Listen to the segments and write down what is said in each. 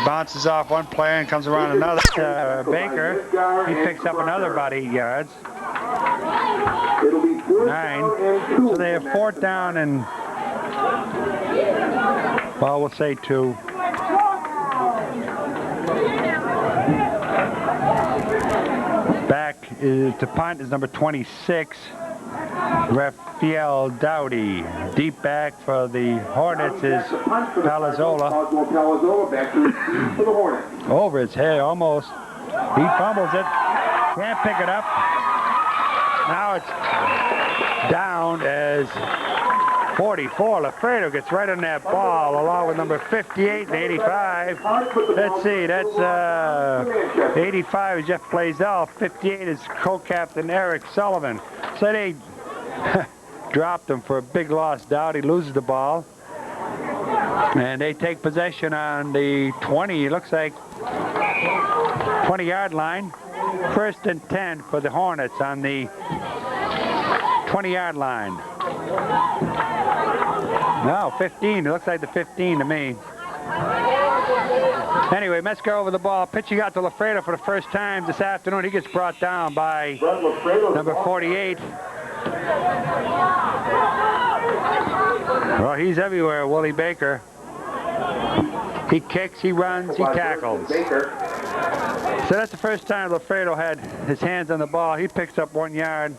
bounces off one player and comes around another. Baker, he picks up another about 8 yards. 9. So they have 4th down and, well, we'll say 2. Back to punt is number 26, Raphael Dowdy. Deep back for the Hornets is Palazzola. Over his head almost. He fumbles it. Can't pick it up. Now it's down as 44. Lafredo gets right on that ball along with number 58 and 85. Let's see, that's 85 is Jeff Blaisdell. 58 is co-captain Eric Sullivan. So they dropped him for a big loss. Dowdy loses the ball. And they take possession on the 20, it looks like 20-yard line. 1st and 10 for the Hornets on the 20-yard line. No, 15. It looks like the 15 to me. Anyway, Mescar over the ball, pitching out to Lafredo for the first time this afternoon. He gets brought down by number 48. Well, he's everywhere, Willie Baker. He kicks, he runs, he tackles. So that's the first time Lafredo had his hands on the ball. He picks up 1 yard.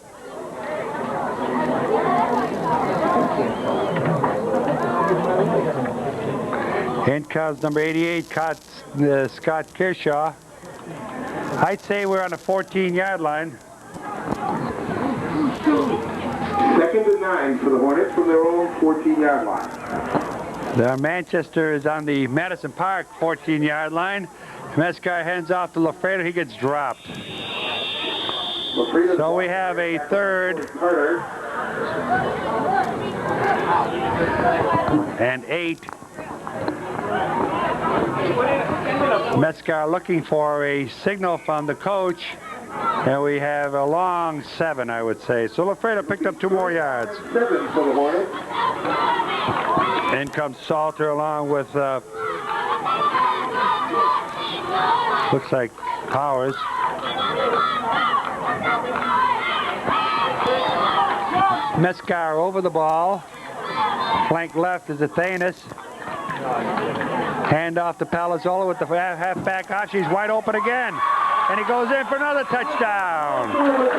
In comes number 88, Scott Kershaw. I'd say we're on the 14-yard line. 2nd and 9 for the Hornets from their own 14-yard line. Manchester is on the Madison Park 14-yard line. Mescar hands off to Lafredo. He gets dropped. So we have a 3rd and 8. Mescar looking for a signal from the coach. And we have a long 7, I would say. So Lafredo picked up 2 more yards. 7 for the Hornets. In comes Salter along with, looks like Powers. Mescar over the ball. Flank left is Athanas. Hand off to Palazzola with the halfback option. He's wide open again. And he goes in for another touchdown.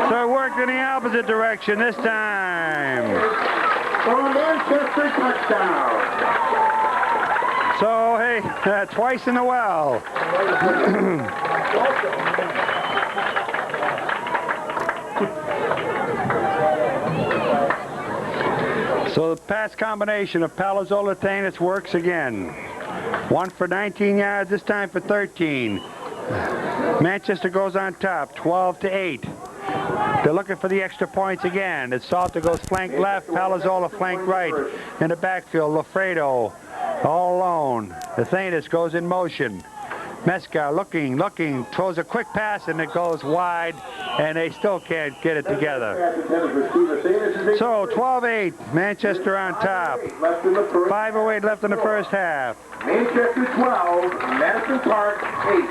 So it worked in the opposite direction this time. Manchester touchdown. So, hey, twice in the well. So the pass combination of Palazzola Athanas works again. 1 for 19 yards, this time for 13. Manchester goes on top, 12-8. They're looking for the extra points again. As Salter goes flank left, Palazzola flank right. In the backfield, Lafredo all alone. Athanas goes in motion. Mescar looking, throws a quick pass and it goes wide, and they still can't get it together. So 12-8, Manchester on top. 5:08 left in the first half. Manchester 12, Madison Park 8.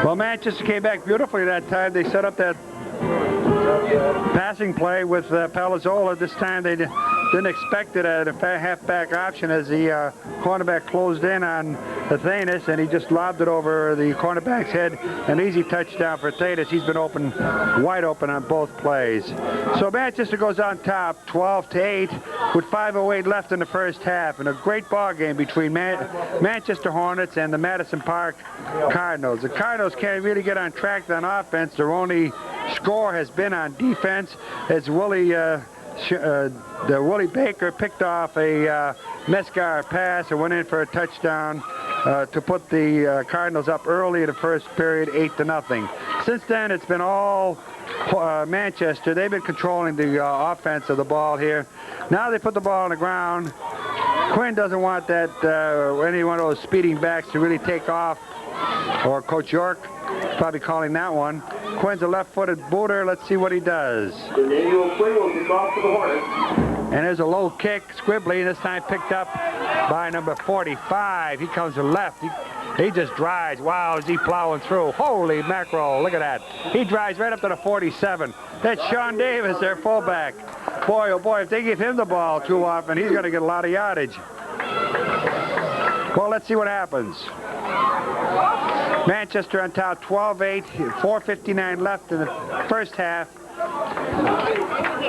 Well, Manchester came back beautifully that time. They set up that passing play with Palazzola. This time they didn't expect it at a halfback option as the cornerback closed in on Athanas, and he just lobbed it over the cornerback's head. An easy touchdown for Athanas. He's been open, wide open on both plays. So Manchester goes on top, 12-8, with 5:08 left in the first half, and a great ball game between Manchester Hornets and the Madison Park Cardinals. The Cardinals can't really get on track on offense. Their only score has been on defense, as Willie Baker picked off a Mescar pass and went in for a touchdown to put the Cardinals up early in the first period, 8-0. Since then, it's been all Manchester. They've been controlling the offense of the ball here. Now they put the ball on the ground. Quinn doesn't want that any one of those speeding backs to really take off, or Coach York is probably calling that one. Quinn's a left-footed booter. Let's see what he does. Daniel Quinn will kick off for the Hornets. And there's a low kick, Squibbly, this time picked up by number 45. He comes to left. He just drives. Wow, is he plowing through? Holy mackerel, look at that. He drives right up to the 47. That's Sean Davis, their fullback. Boy, oh boy, if they give him the ball too often, he's going to get a lot of yardage. Well, let's see what happens. Manchester on top, 12-8, 4:59 left in the first half.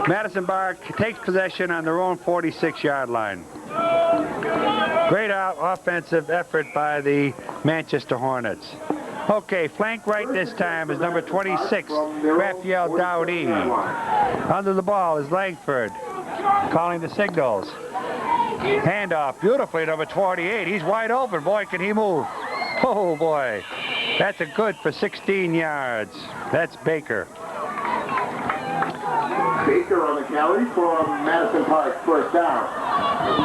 Madison Bar takes possession on their own 46-yard line. Great offensive effort by the Manchester Hornets. Okay, flank right this time is number 26, Raphael Dowdy. Under the ball is Langford, calling the signals. Handoff, beautifully, number 28. He's wide open. Boy, can he move. Oh, boy. That's a good for 16 yards. That's Baker. Baker on the carry from Madison Park, first down.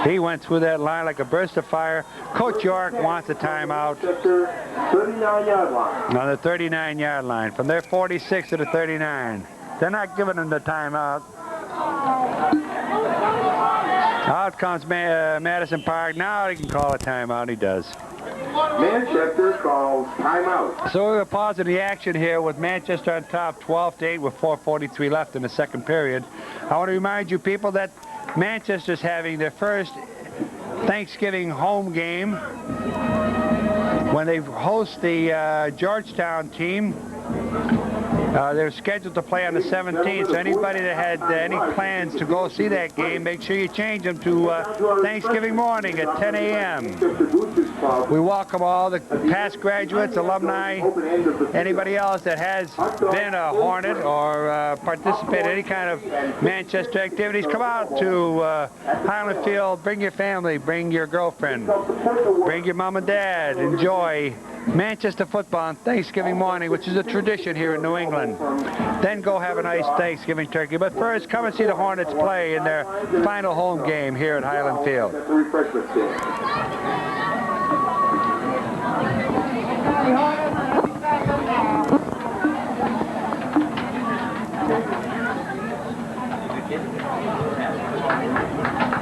He went through that line like a burst of fire. Coach York wants a timeout. 39-yard line. On the 39-yard line, from their 46 to the 39. They're not giving him the timeout. Out comes Madison Park. Now he can call a timeout. He does. Manchester calls timeout. So we're pausing the action here with Manchester on top, 12-8 with 4:43 left in the second period. I want to remind you people that Manchester's having their first Thanksgiving home game when they host the Georgetown team. They're scheduled to play on the 17th, so anybody that had any plans to go see that game, make sure you change them to Thanksgiving morning at 10 a.m. We welcome all the past graduates, alumni, anybody else that has been a Hornet or participated in any kind of Manchester activities. Come out to Hyland Field, bring your family, bring your girlfriend, bring your mom and dad, enjoy Manchester football on Thanksgiving morning, which is a tradition here in New England. Then go have a nice Thanksgiving turkey. But first, come and see the Hornets play in their final home game here at Hyland Field.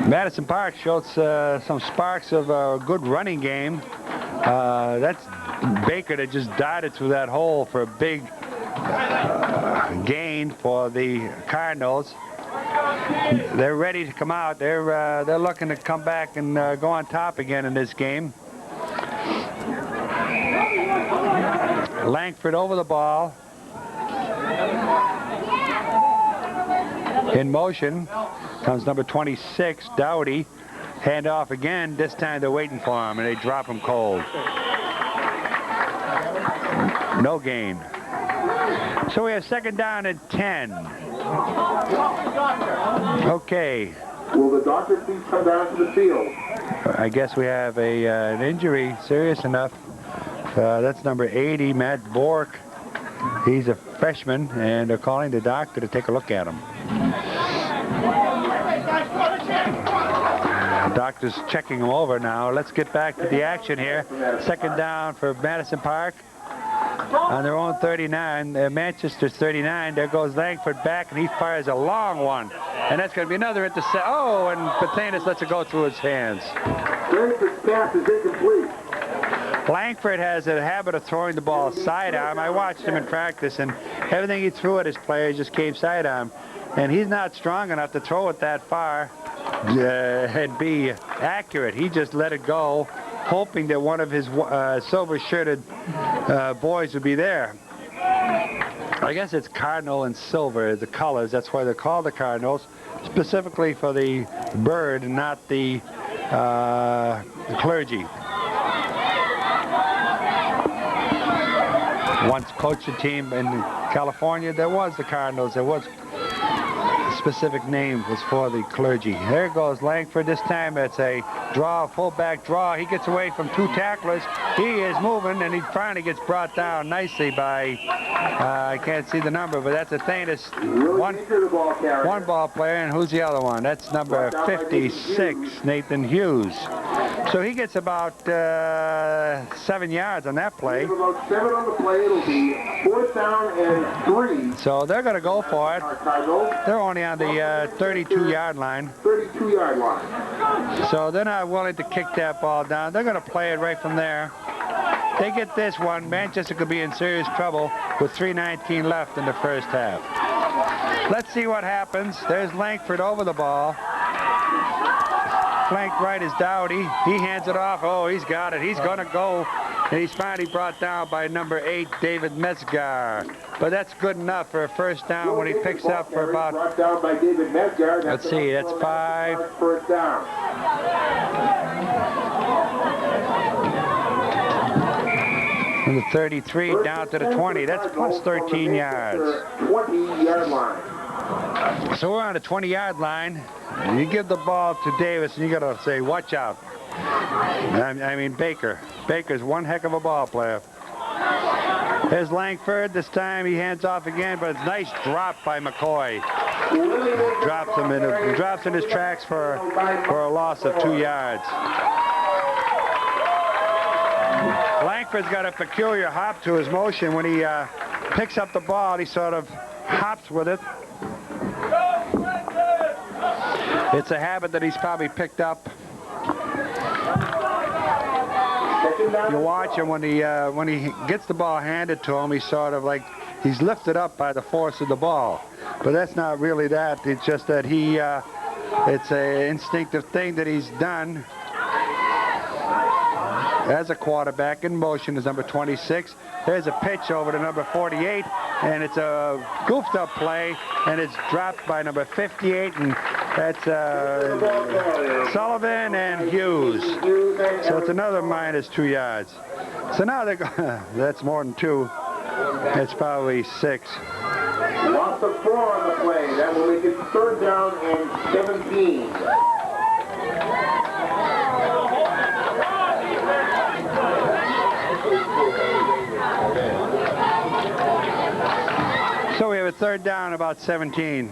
Madison Park showed some sparks of a good running game. That's Baker that just darted through that hole for a big gain for the Cardinals. They're ready to come out. They're looking to come back and go on top again in this game. Langford over the ball. In motion comes number 26, Dowdy. Hand off again. This time they're waiting for him, and they drop him cold. No gain. So we have second down at 10. Okay. Will the doctor please come down to the field? I guess we have an injury, serious enough. That's number 80, Matt Bork. He's a freshman, and they're calling the doctor to take a look at him. The doctor's checking him over now. Let's get back to the action here. Second down for Madison Park on their own 39. Manchester's 39. There goes Langford back, and he fires a long one. And that's going to be another intercept. Oh, and Pathanis lets it go through his hands. Langford's pass is incomplete. Langford has a habit of throwing the ball sidearm. I watched him in practice, and everything he threw at his players just came sidearm. And he's not strong enough to throw it that far and be accurate. He just let it go, hoping that one of his silver-shirted boys would be there. I guess it's cardinal and silver, the colors. That's why they're called the Cardinals, specifically for the bird and not the clergy. Once coached a team in California, there was the Cardinals. There was specific name was for the clergy. There goes Langford. This time it's a draw, fullback draw. He gets away from 2 tacklers. He is moving, and he finally gets brought down nicely by, I can't see the number, but that's a Thanis one ball player. And who's the other one? That's number 56, Nathan Hughes. So he gets about 7 yards on that play. About 7 on the play. It'll be 4th down and 3. So they're going to go for it. They're only on the 32-yard line. 32-yard line. So they're not willing to kick that ball down. They're going to play it right from there. They get this one. Manchester could be in serious trouble with 3:19 left in the first half. Let's see what happens. There's Langford over the ball. Flank right is Dowdy. He hands it off. Oh, he's got it. He's going to go. And he's finally brought down by number 8, David Metzgar. But that's good enough for a first down when he picks up for about, brought down by David Metzgar. Let's see, that's 5. First down. From the 33 down to the 20. That's plus 13 yards. 20-yard line. So we're on the 20-yard line. You give the ball to Davis, and you got to say, watch out. I mean, Baker. Baker's one heck of a ball player. There's Langford. This time he hands off again, but it's a nice drop by McCoy. Drops in his tracks for a loss of 2 yards. Langford's got a peculiar hop to his motion. When he picks up the ball, he sort of hops with it. It's a habit that he's probably picked up. You watch him when he gets the ball handed to him, he's sort of like he's lifted up by the force of the ball. But that's not really that. It's just that it's an instinctive thing that he's done as a quarterback. In motion is number 26. There's a pitch over to number 48, and it's a goofed up play, and it's dropped by number 58, and that's Sullivan and Hughes. So it's another minus 2 yards. So now they're that's more than 2. It's probably 6. Loss of 4 on the play. That will make it 3rd down and 17. So we have a 3rd down, about 17.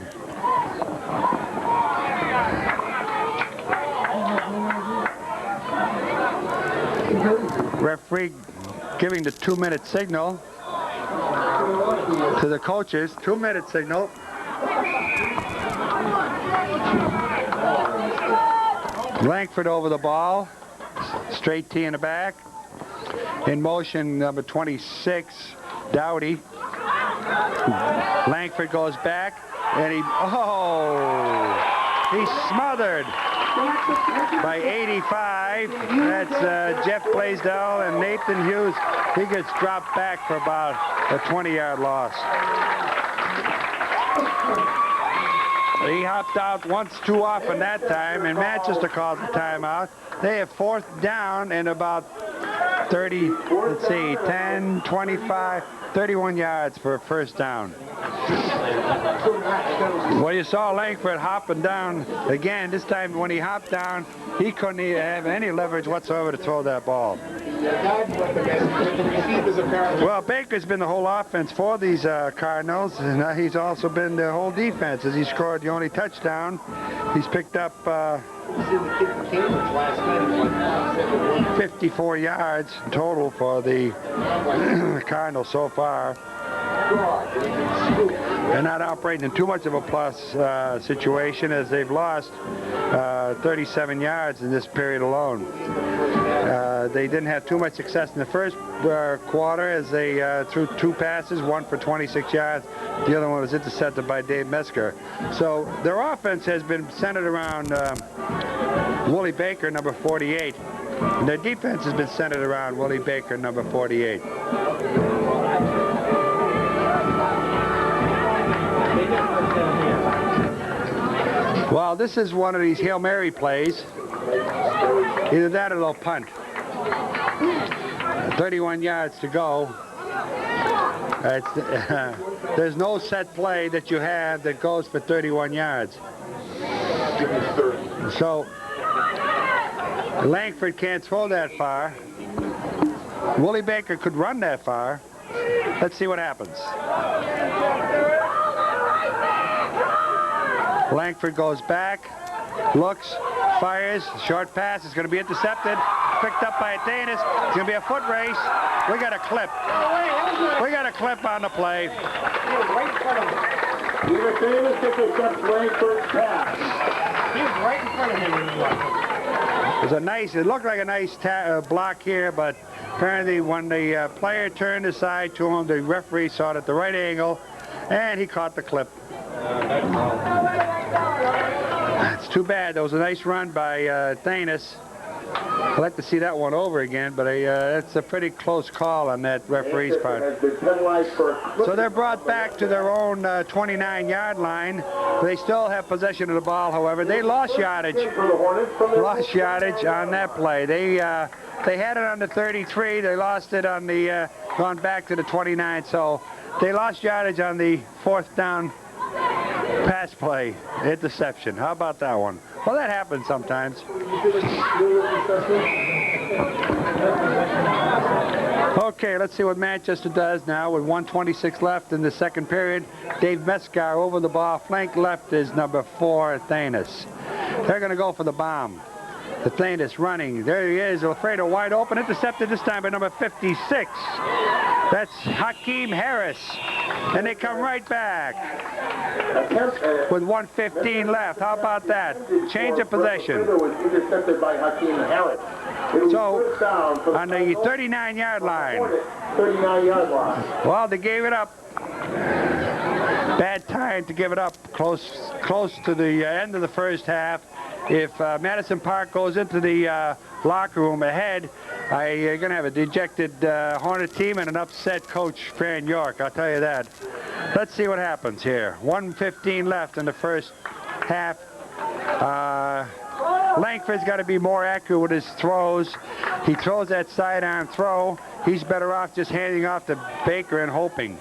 Referee giving the 2-minute signal to the coaches. 2-minute signal. Langford over the ball. Straight T in the back. In motion, number 26, Dowdy. Langford goes back, and he's smothered by 85. That's Jeff Blaisdell, and Nathan Hughes. He gets dropped back for about a 20-yard loss. He hopped out once too often that time, and Manchester calls the timeout. They have 4th down and about 30, let's see, 10, 25, 31 yards for a first down. Well, you saw Langford hopping down again. This time when he hopped down, he couldn't have any leverage whatsoever to throw that ball. Well, Baker's been the whole offense for these Cardinals, and he's also been the whole defense as he scored the only touchdown. He's picked up 54 yards total for the Cardinals so far. They're not operating in too much of a plus situation, as they've lost 37 yards in this period alone. They didn't have too much success in the first quarter, as they threw 2 passes, one for 26 yards. The other one was intercepted by Dave Metzger. So their offense has been centered around Willie Baker, number 48. And their defense has been centered around Willie Baker, number 48. Well, this is one of these Hail Mary plays. Either that or they'll punt. 31 yards to go. There's no set play that you have that goes for 31 yards. So Langford can't throw that far. Willie Baker could run that far. Let's see what happens. Langford goes back, looks, fires, short pass is going to be intercepted, picked up by Danis. It's going to be a foot race. We got a clip. We got a clip on the play. Either Danis intercepts Langford's pass. He was right in front of him when he walked. It looked like a nice block here, but apparently when the player turned aside to him, the referee saw it at the right angle, and he caught the clip. It's too bad. That was a nice run by Danis. I'd like to see that one over again, but it's a pretty close call on that referee's part. So they're brought back to their own 29-yard line. They still have possession of the ball, however. They lost yardage. Lost yardage on that play. They had it on the 33. They lost it on the gone back to the 29. So they lost yardage on the 4th down pass play, interception. How about that one? Well, that happens sometimes. Okay, let's see what Manchester does now with 1:26 left in the second period. Dave Mescar over the ball. Flank left is number 4, Thanis. They're going to go for the bomb. The Thanis running. There he is. Alfredo wide open. Intercepted this time by number 56. That's Hakeem Harris. And they come right back with 1:15 left. How about that? Change of possession. Intercepted by Hakeem Harris. So, on the 39-yard line. 39-yard line. Well, they gave it up. Bad time to give it up. Close to the end of the first half. If Madison Park goes into the locker room ahead, you're going to have a dejected Hornet team and an upset coach, Fran York. I'll tell you that. Let's see what happens here. 1:15 left in the first half. Langford's got to be more accurate with his throws. He throws that sidearm throw. He's better off just handing off to Baker and hoping.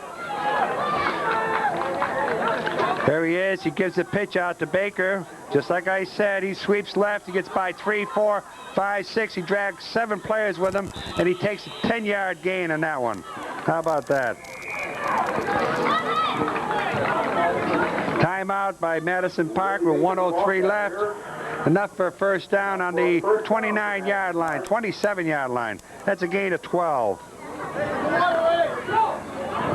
There he is. He gives the pitch out to Baker. Just like I said, he sweeps left. He gets by 3, 4, 5, 6. He drags 7 players with him, and he takes a 10-yard gain on that one. How about that? Timeout by Madison Park with 1:03 left. Enough for a first down on the 29-yard line, 27-yard line. That's a gain of 12.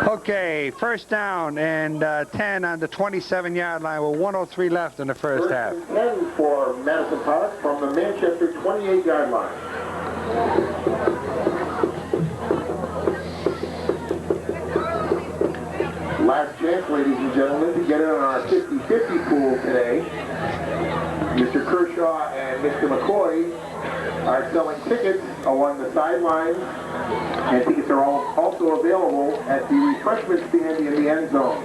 Okay, first down and 10 on the 27-yard line with 1:03 left in the first half. 10 for Madison Park from the Manchester 28-yard line. Last chance, ladies and gentlemen, to get in on our 50-50 pool today. Mr. Kershaw and Mr. McCoy are selling tickets along the sidelines, and tickets are also available at the refreshment stand in the end zone.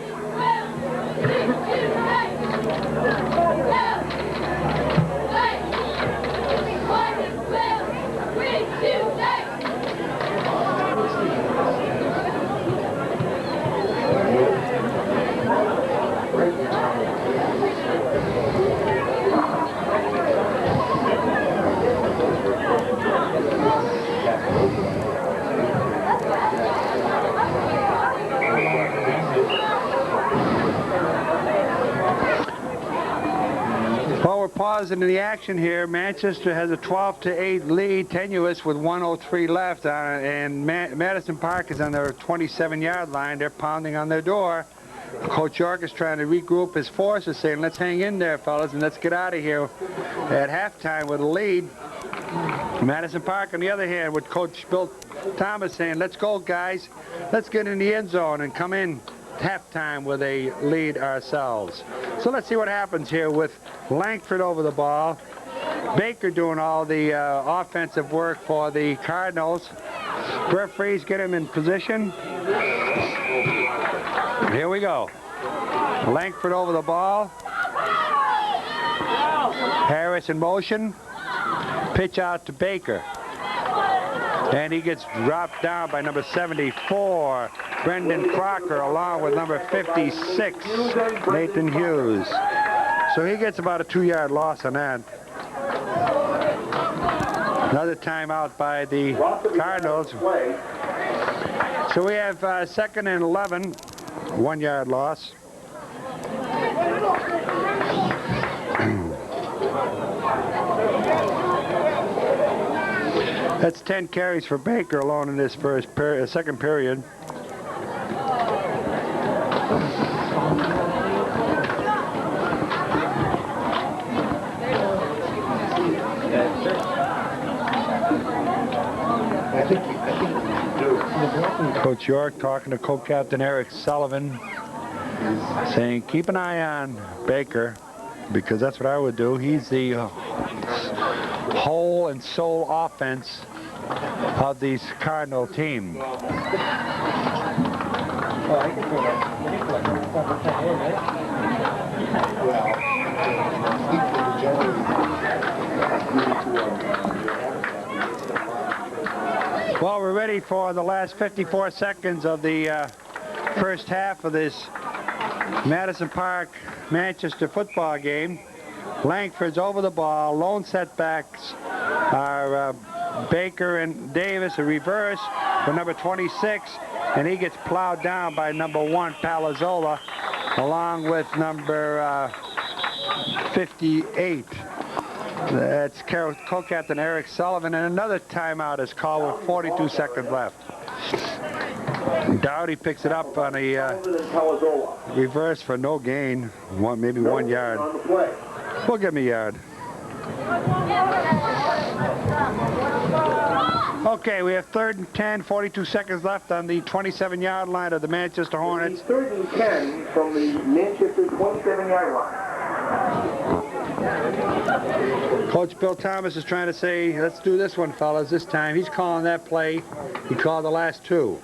Well, we're pausing in the action here. Manchester has a 12-8 lead, tenuous with 1:03 left, and Madison Park is on their 27-yard line. They're pounding on their door. Coach York is trying to regroup his forces, saying, let's hang in there, fellas, and let's get out of here at halftime with a lead. Madison Park, on the other hand, with Coach Bill Thomas saying, let's go, guys. Let's get in the end zone and come in halftime with a lead ourselves. So let's see what happens here with Langford over the ball. Baker doing all the offensive work for the Cardinals. Referees get him in position. Here we go. Langford over the ball. Harris in motion. Pitch out to Baker. And he gets dropped down by number 74, Brendan Crocker, along with number 56, Nathan Hughes. So he gets about a 2-yard loss on that. Another timeout by the Cardinals. So we have 2nd and 11, 1 yard loss. That's 10 carries for Baker alone in this second period. Coach York talking to co-captain Eric Sullivan, saying keep an eye on Baker, because that's what I would do. He's the whole and soul offense of this Cardinal team. Well, we're ready for the last 54 seconds of the first half of this Madison Park Manchester football game. Langford's over the ball. Lone setbacks are Baker and Davis. A reverse for number 26, and he gets plowed down by number 1, Palazzola, along with number 58. That's co-captain Eric Sullivan, and another timeout is called with 42 seconds left. Dowdy picks it up on a reverse for no gain, maybe 1 yard. We'll give him a yard. Okay, we have 3rd and 10, 42 seconds left on the 27-yard line of the Manchester Hornets. 3rd and 10 from the Manchester 27-yard line. Coach Bill Thomas is trying to say, let's do this one, fellas, this time. He's calling that play. He called the last 2.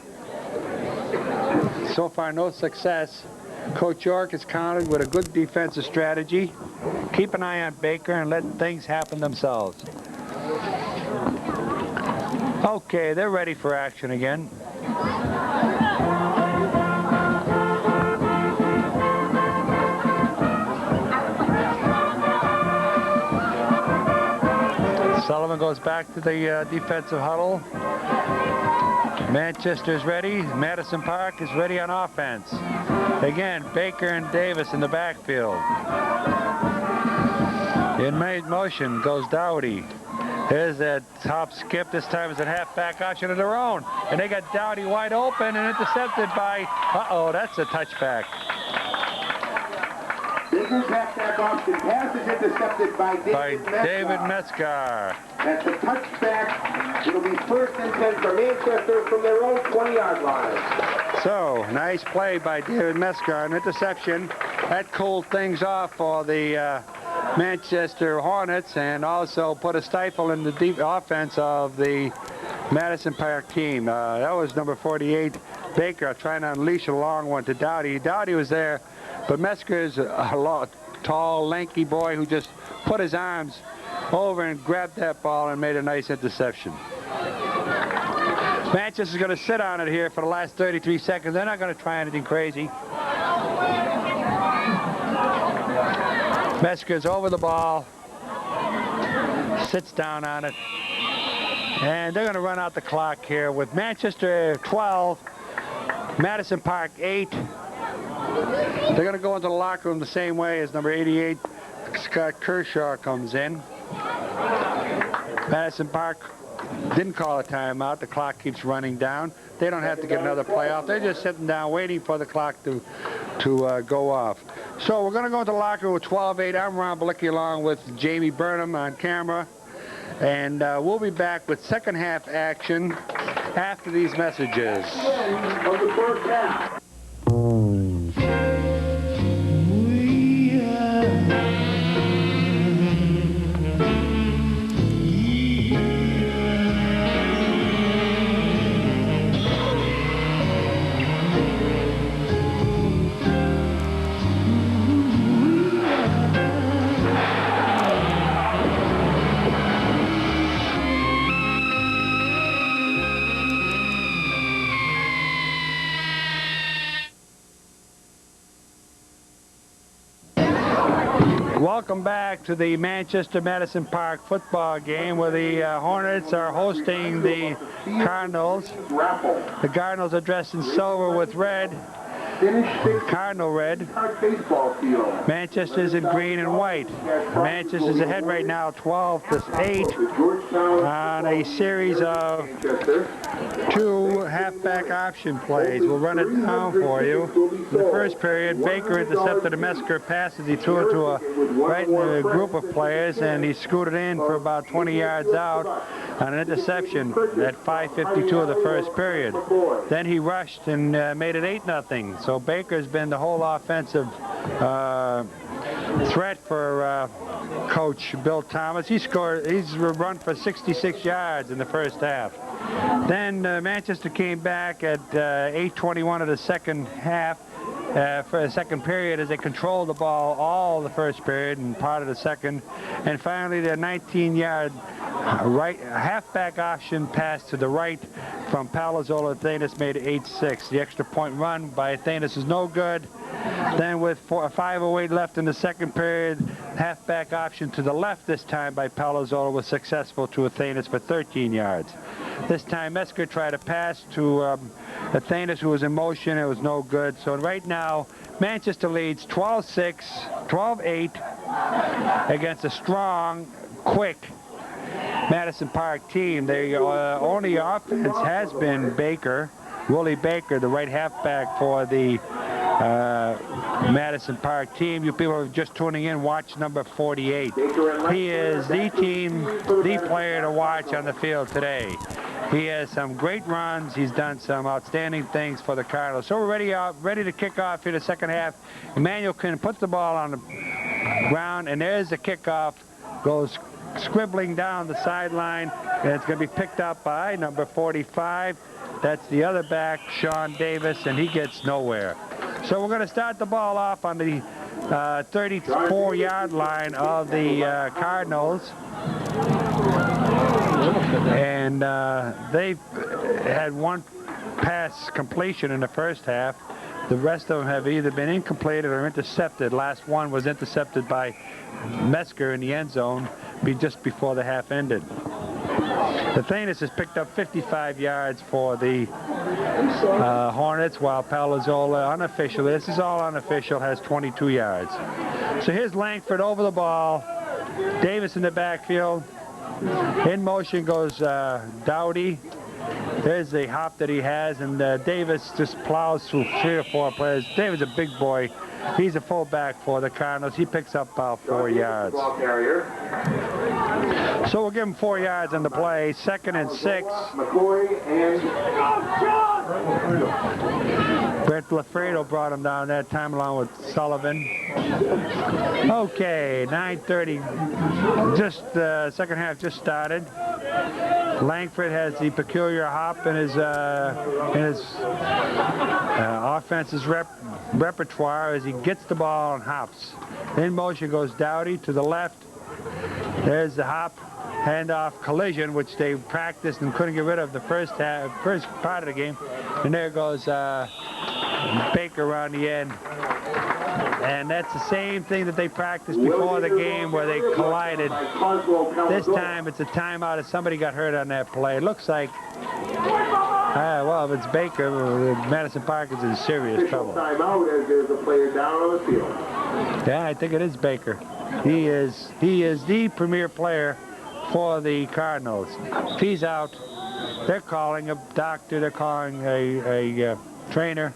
So far, no success. Coach York is countered with a good defensive strategy. Keep an eye on Baker and let things happen themselves. Okay, they're ready for action again. Sullivan goes back to the defensive huddle. Manchester's ready. Madison Park is ready on offense. Again, Baker and Davis in the backfield. In motion goes Dowdy. There's that top skip. This time it's a halfback option of their own. And they got Dowdy wide open and intercepted by, uh-oh, that's a touchback. This is halfback option. Pass is intercepted by David Metzgar. That's a touchback. It'll be 1st and 10 for Manchester from their own 20-yard line. So, nice play by David Metzgar. An interception. That cooled things off for the Manchester Hornets and also put a stifle in the deep offense of the Madison Park team. That was number 48, Baker, trying to unleash a long one to Dowdy. Dowdy was there, but Metzger is a tall, lanky boy who just put his arms over and grabbed that ball and made a nice interception. Manchester's going to sit on it here for the last 33 seconds. They're not going to try anything crazy. Metzger's over the ball, sits down on it, and they're going to run out the clock here with Manchester 12, Madison Park 8. They're going to go into the locker room the same way as number 88, Scott Kershaw, comes in. Madison Park didn't call a timeout. The clock keeps running down. They don't have to get another play off. They're just sitting down waiting for the clock to go off. So we're going to go into the locker room with 12-8. I'm Ron Balicki along with Jamie Burnham on camera. And we'll be back with second half action after these messages. Of the first half. Welcome back to the Manchester Madison Park football game where the Hornets are hosting the Cardinals. The Cardinals are dressed in silver with red, Cardinal red. Manchester's in green and white. Manchester's ahead right now 12-8 on a series of 2 halfback option plays. We'll run it down for you. In the first period, Baker intercepted a Mesker pass as he threw it to right in the group of players, and he scooted in for about 20 yards out on an interception at 5:52 of the first period. Then he rushed and made it 8-0. So Baker's been the whole offensive threat for Coach Bill Thomas. He's run for 66 yards in the first half. Then Manchester came back at 8:21 of the second half for the second period as they controlled the ball all the first period and part of the second. And finally, the 19-yard halfback option pass to the right from Palazzolo Athanas made it 8-6. The extra point run by Athanas is no good. Then with 5:08 left in the second period, halfback option to the left this time by Palazzolo was successful to Athanas for 13 yards. This time Mesker tried to pass to Athanas, who was in motion. It was no good. So right now, Manchester leads 12-6, 12-8 against a strong, quick Madison Park team. The only offense has been Baker, Willie Baker, the right halfback for the Madison Park team. You people are just tuning in, watch number 48. He is the player to watch on the field today. He has some great runs. He's done some outstanding things for the Cardinals. So we're ready to kick off here the second half. Emmanuel can put the ball on the ground, and there's the kickoff. Goes scribbling down the sideline, and it's going to be picked up by number 45. That's the other back, Sean Davis, and he gets nowhere. So we're going to start the ball off on the 34-yard line of the Cardinals. And they've had 1 pass completion in the first half. The rest of them have either been incompleted or intercepted. Last one was intercepted by Mesker in the end zone just before the half ended. Athanas has picked up 55 yards for the Hornets, while Palazzolo, unofficially, this is all unofficial, has 22 yards. So here's Langford over the ball. Davis in the backfield. In motion goes Dowdy. There's the hop that he has, and Davis just plows through 3 or 4 players. Davis is a big boy. He's a fullback for the Cardinals. He picks up about 4 yards. So we'll give him 4 yards on the play. 2nd and 6. Brent Lafredo brought him down that time along with Sullivan. Okay, 9:30. Just the second half just started. Langford has the peculiar hop in his offense's repertoire as he gets the ball and hops. In motion goes Dowdy to the left. There's the hop, handoff collision, which they practiced and couldn't get rid of the first part of the game. And there goes Baker around the end. And that's the same thing that they practiced before the game where they collided. This time it's a timeout as somebody got hurt on that play. It looks like, well, if it's Baker, Madison Park is in serious trouble. Timeout as there's a player down on the field. Yeah, I think it is Baker. He is the premier player for the Cardinals. If he's out, they're calling a doctor, they're calling a trainer.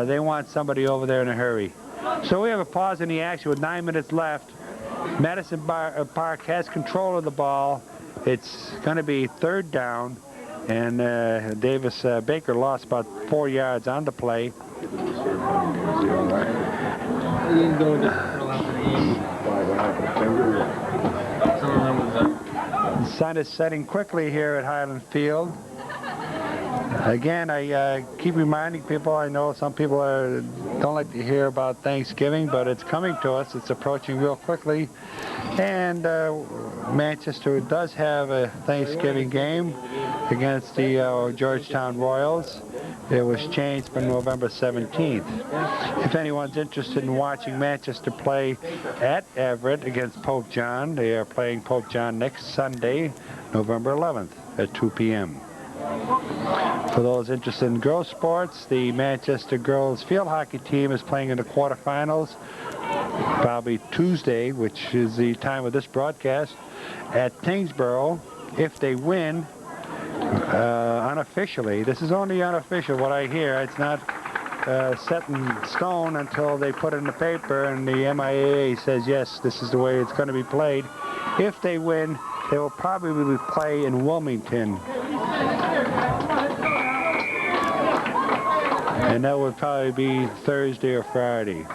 They want somebody over there in a hurry. So we have a pause in the action with 9 minutes left. Madison Park has control of the ball. It's going to be 3rd down, and Baker lost about 4 yards on the play. The sun is setting quickly here at Hyland Field. Again, I keep reminding people, I know some people don't like to hear about Thanksgiving, but it's coming to us. It's approaching real quickly. And Manchester does have a Thanksgiving game. against the Georgetown Royals. It was changed for November 17th. If anyone's interested in watching Manchester play at Everett against Pope John, they are playing Pope John next Sunday, November 11th at 2 p.m. For those interested in girls sports, the Manchester girls field hockey team is playing in the quarterfinals, probably Tuesday, which is the time of this broadcast, at Tingsboro. If they win, unofficially, this is only unofficial what I hear, it's not set in stone until they put it in the paper and the MIAA says yes, this is the way it's going to be played. If they win, they will probably play in Wilmington, and that would probably be Thursday or Friday.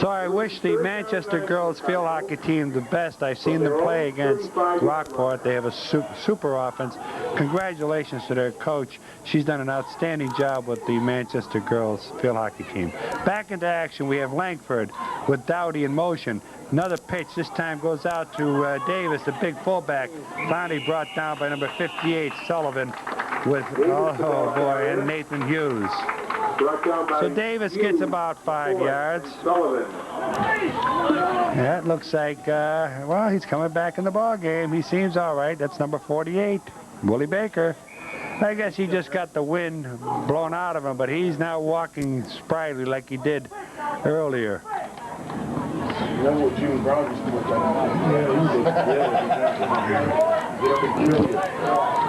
So I wish the Manchester girls field hockey team the best. I've seen them play against Rockport. They have a super offense. Congratulations to their coach. She's done an outstanding job with the Manchester girls field hockey team. Back into action, we have Langford with Dowdy in motion. Another pitch, this time goes out to Davis, the big fullback. Finally brought down by number 58, Sullivan, with, oh boy, and Nathan Hughes. So Davis gets about 5 yards. That looks like, well, he's coming back in the ball game. He seems all right. That's number 48, Willie Baker. I guess he just got the wind blown out of him, but he's now walking spryly like he did earlier.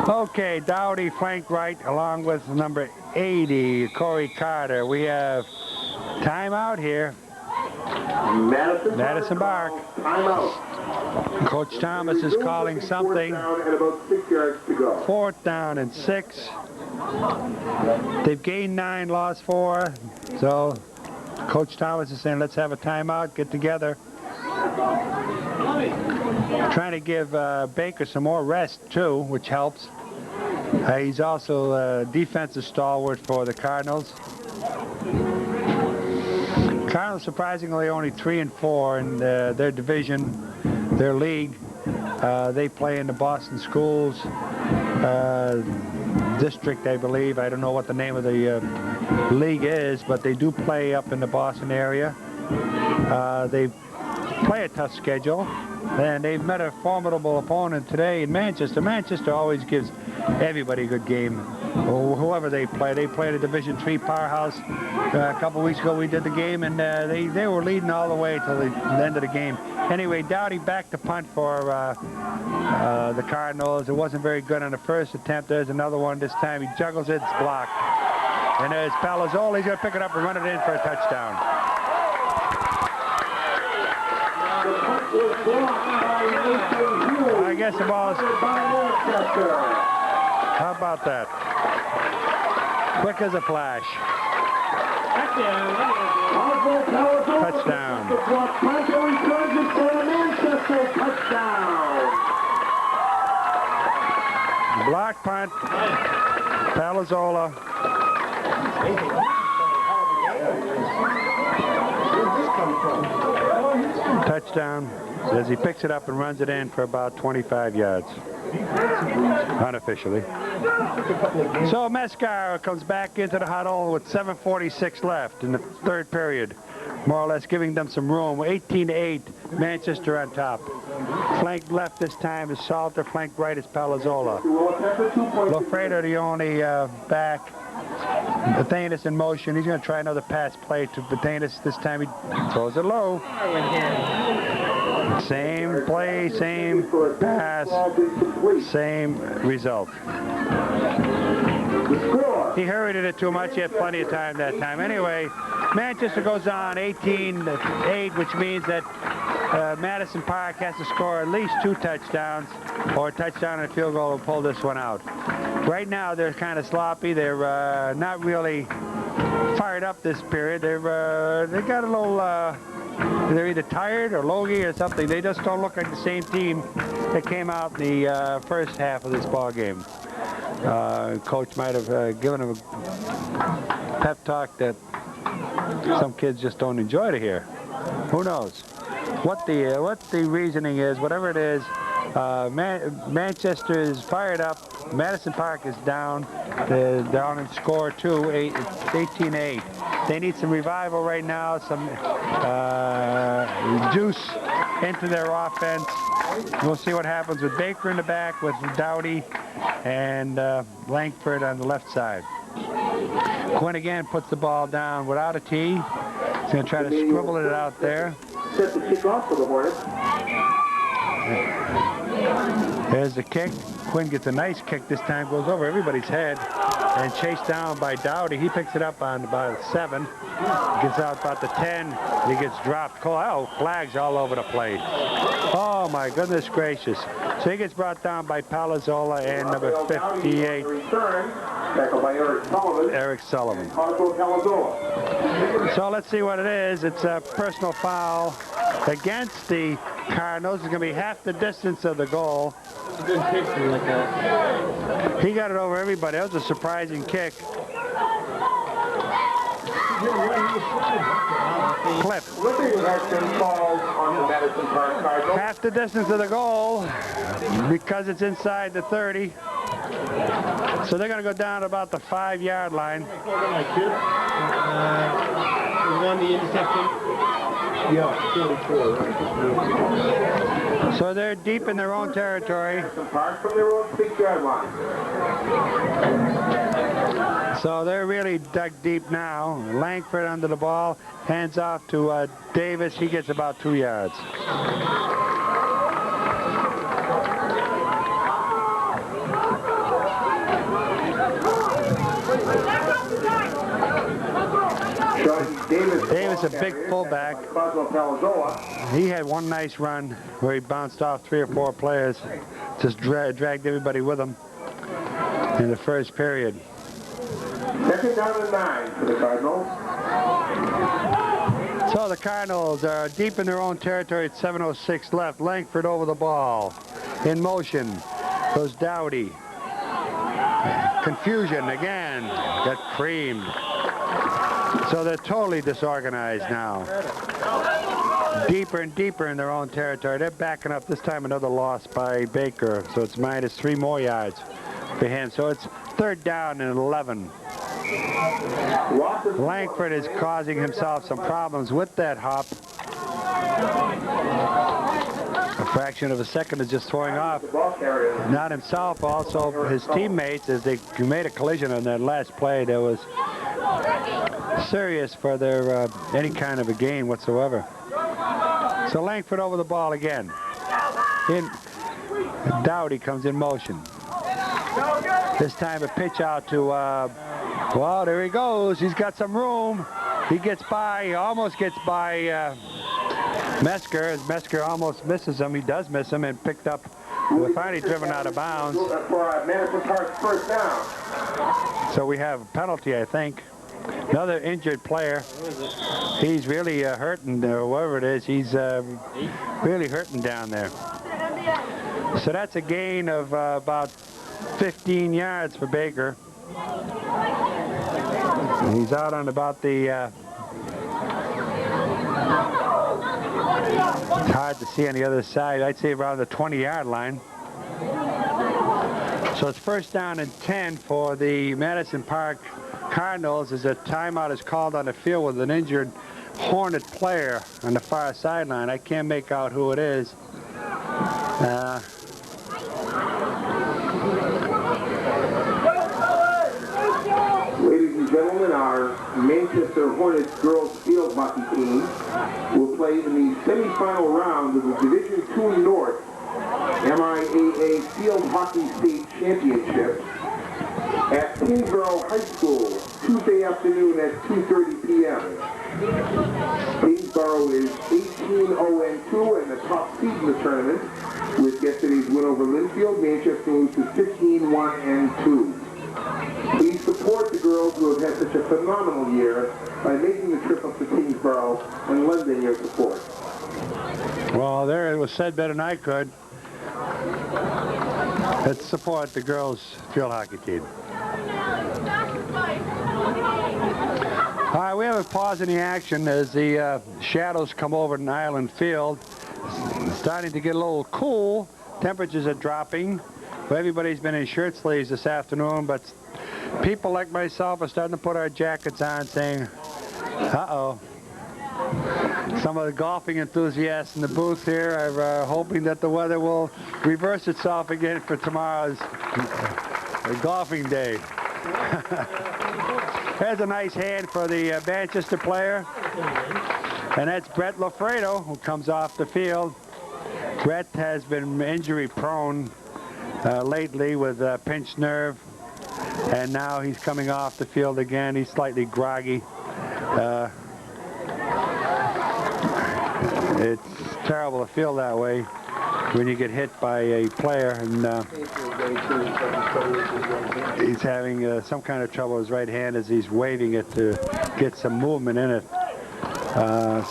Okay, Dowdy flanked right along with number 80, Corey Carter. We have timeout here. Madison Bark. Timeout. Coach Thomas is calling something. 4th down and 6. They've gained 9, lost 4. So Coach Thomas is saying, let's have a timeout, get together. Trying to give Baker some more rest, too, which helps. He's also a defensive stalwart for the Cardinals. Cardinals surprisingly only 3-4 in their division, their league. They play in the Boston Schools district, I believe. I don't know what the name of the league is, but they do play up in the Boston area. They play a tough schedule, and they've met a formidable opponent today in Manchester. Manchester always gives everybody a good game, whoever they play. They played a Division III powerhouse. A couple weeks ago we did the game, and they were leading all the way till the end of the game. Anyway, Dowdy back to punt for the Cardinals. It wasn't very good on the first attempt. There's another one. This time he juggles it, it's blocked. And there's Palazzolo. He's going to pick it up and run it in for a touchdown. I guess the ball's... How about that? Quick as a flash. Touchdown. Block punt. Palazzolo. Touchdown as he picks it up and runs it in for about 25 yards. Unofficially. So Mescar comes back into the huddle with 7:46 left in the 3rd period, more or less giving them some room. 18-8, Manchester on top. Flank left this time is Salter, flank right is Palazzolo. Lofredo the only back. Bathanis in motion. He's going to try another pass play to Bathanis. This time he throws it low. Same play, same pass, same result. He hurried it too much. He had plenty of time that time. Anyway, Manchester goes on 18-8, which means that Madison Park has to score at least 2 touchdowns, or a touchdown and a field goal to pull this one out. Right now, they're kind of sloppy. They're not really fired up this period. They got a little... they're either tired or logy or something. They just don't look like the same team that came out in the first half of this ball game. Coach might have given them a pep talk that some kids just don't enjoy to hear. Who knows? What the reasoning is, whatever it is, Manchester is fired up. Madison Park is down. They're down in score too, 18-8. They need some revival right now, some juice into their offense. We'll see what happens with Baker in the back, with Dowdy and Langford on the left side. Quinn again puts the ball down without a tee. He's going to try to scribble it out there. Set the kick off for the Hornets. There's the kick. Quinn gets a nice kick this time, goes over everybody's head and chased down by Dowdy. He picks it up on about 7, gets out about the 10, and he gets dropped. Oh, flags all over the place. Oh my goodness gracious. So he gets brought down by Palazzola and number 58. Tackled by Eric Sullivan. So let's see what it is. It's a personal foul against the Cardinals. It's going to be half the distance of the goal. It's a good kick for like that. He got it over everybody. That was a surprising kick. Clip. Half the distance of the goal because it's inside the 30. So they're going to go down about the 5-yard line. Won the interception. Yeah, 44, right? So they're deep in their own territory. From their own 6-yard line. So they're really dug deep now. Langford under the ball, hands off to Davis. He gets about 2 yards. Davis, a big fullback. He had one nice run where he bounced off 3 or 4 players. Just dragged everybody with him in the first period. Second down and 9 for the Cardinals. So the Cardinals are deep in their own territory at 7:06 left. Langford over the ball. In motion goes Dowdy. Confusion again. Got creamed. So they're totally disorganized now. Deeper and deeper in their own territory. They're backing up. This time another loss by Baker. So it's minus 3 more yards for him. So it's 3rd down and 11. Langford is causing himself some problems with that hop. A fraction of a second is just throwing off. Not himself, also his teammates, as they made a collision on that last play. There was serious for their any kind of a gain whatsoever. So Langford over the ball again. Dowdy comes in motion. This time a pitch out to, well, there he goes. He's got some room. He gets by, he almost gets by Mesker. As Mesker almost misses him, he does miss him and picked up, finally driven out of bounds. For Madison Park's first down. So we have a penalty, I think. Another injured player. He's really hurting, whatever it is. He's really hurting down there. So that's a gain of about 15 yards for Baker. He's out on about the, it's hard to see on the other side. I'd say around the 20-yard line. So it's 1st down and 10 for the Madison Park Cardinals as a timeout is called on the field with an injured Hornet player on the far sideline. I can't make out who it is. Ladies and gentlemen, our Manchester Hornets girls field hockey team will play in the semifinal round of the Division II North MIAA Field Hockey State Championship at Kingsborough High School, Tuesday afternoon at 2:30 p.m. Kingsborough is 18-0-2 and the top seed in the tournament. With yesterday's win over Linfield, Manchester moves to 15-1-2. Please support the girls who have had such a phenomenal year by making the trip up to Kingsborough and lending your support. Well, there it was said better than I could. Let's support the girls' field hockey team. All right, we have a pause in the action as the shadows come over in Hyland Field. It's starting to get a little cool. temperatures are dropping. Everybody's been in shirt sleeves this afternoon, but people like myself are starting to put our jackets on saying, uh-oh. Some of the golfing enthusiasts in the booth here are hoping that the weather will reverse itself again for tomorrow's golfing day. There's a nice hand for the Manchester player, and that's Brett Lafredo, who comes off the field. Brett has been injury prone lately with a pinched nerve, and now he's coming off the field again. He's slightly groggy. It's terrible to feel that way when you get hit by a player, and he's having some kind of trouble with his right hand as he's waving it to get some movement in it.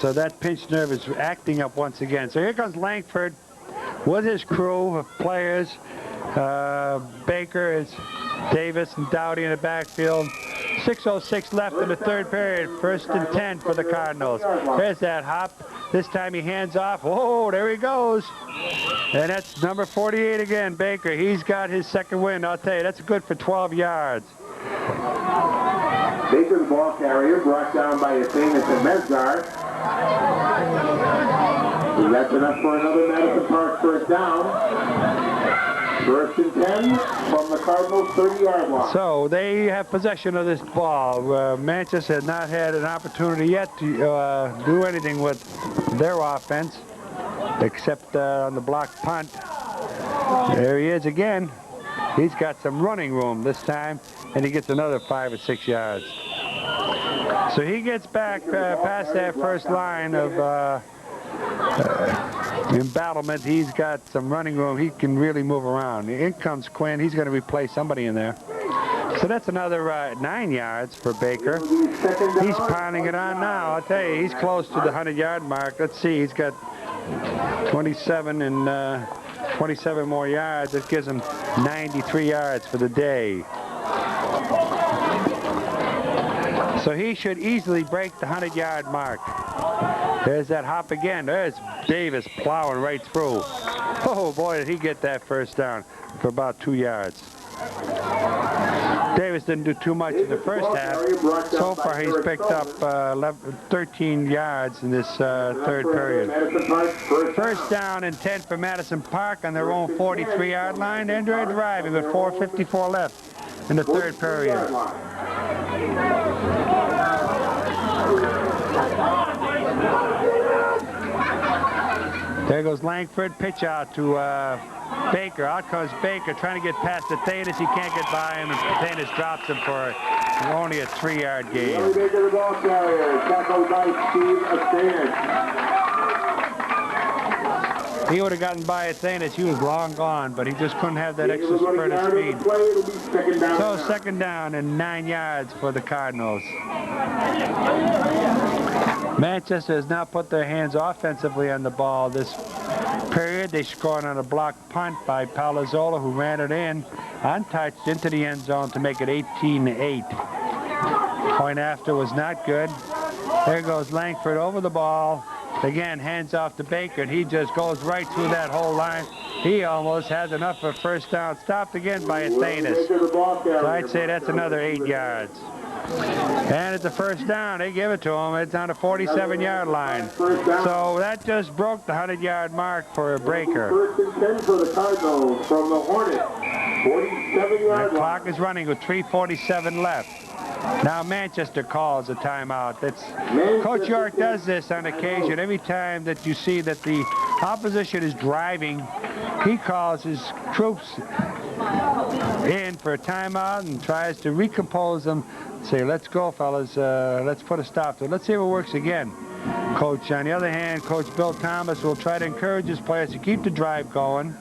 So that pinched nerve is acting up once again. So here comes Langford with his crew of players. Baker is Davis and Dowdy in the backfield. 6:06 left in the third period. 1st and 10 for the Cardinals. There's that hop. This time he hands off. Whoa, there he goes. And that's number 48 again, Baker. He's got his second win. I'll tell you, that's good for 12 yards. Baker, the ball carrier, brought down by Athenas and Mesgar. That's enough for another Madison Park first down. 1st and 10 from the Cardinals' 30-yard line. So they have possession of this ball. Manchester has not had an opportunity yet to do anything with their offense, except on the block punt. There he is again. He's got some running room this time, and he gets another 5 or 6 yards. So he gets back past that first line of embattlement. He's got some running room. He can really move around. In comes Quinn. He's going to replace somebody in there. So that's another 9 yards for Baker. He's pounding it on now. I'll tell you, he's close to the 100-yard mark. Let's see. He's got 27 and 27 more yards. That gives him 93 yards for the day. So he should easily break the 100-yard mark. There's that hop again. There's Davis plowing right through. Oh, boy, did he get that first down for about 2 yards. Davis didn't do too much in the first half. So far, he's picked up 13 yards in this third period. First down and 10 for Madison Park on their own 43-yard line. And they're driving with 4:54 left in the third period. There goes Langford. Pitch out to Baker. Out comes Baker trying to get past Athenas. He can't get by him, and Athenas drops him for only a 3-yard gain. Baker, the ball carrier, tackled by Steve Athenas. He would have gotten by Athenas. He was long gone, but he just couldn't have that extra spurt of speed. So second down and 9 yards for the Cardinals. Manchester has now put their hands offensively on the ball this period. They scored on a blocked punt by Palazzolo, who ran it in untouched into the end zone to make it 18-8. Point after was not good. There goes Langford over the ball. Again, hands off to Baker, and he just goes right through that whole line. He almost has enough for first down. Stopped again by Athenas. So I'd say that's another 8 yards. And it's a first down. They give it to him. It's on the 47-yard line. So that just broke the 100-yard mark for a Baker. 1st and 10 for the Cardinals from the Hornets. 47-yard line. The clock is running with 3:47 left. Now Manchester calls a timeout. Coach York does this on occasion. Every time that you see that the opposition is driving, he calls his troops in for a timeout and tries to recompose them. Say, let's go, fellas. Let's put a stop to it. Let's see if it works again. Coach, on the other hand, Coach Bill Thomas will try to encourage his players to keep the drive going.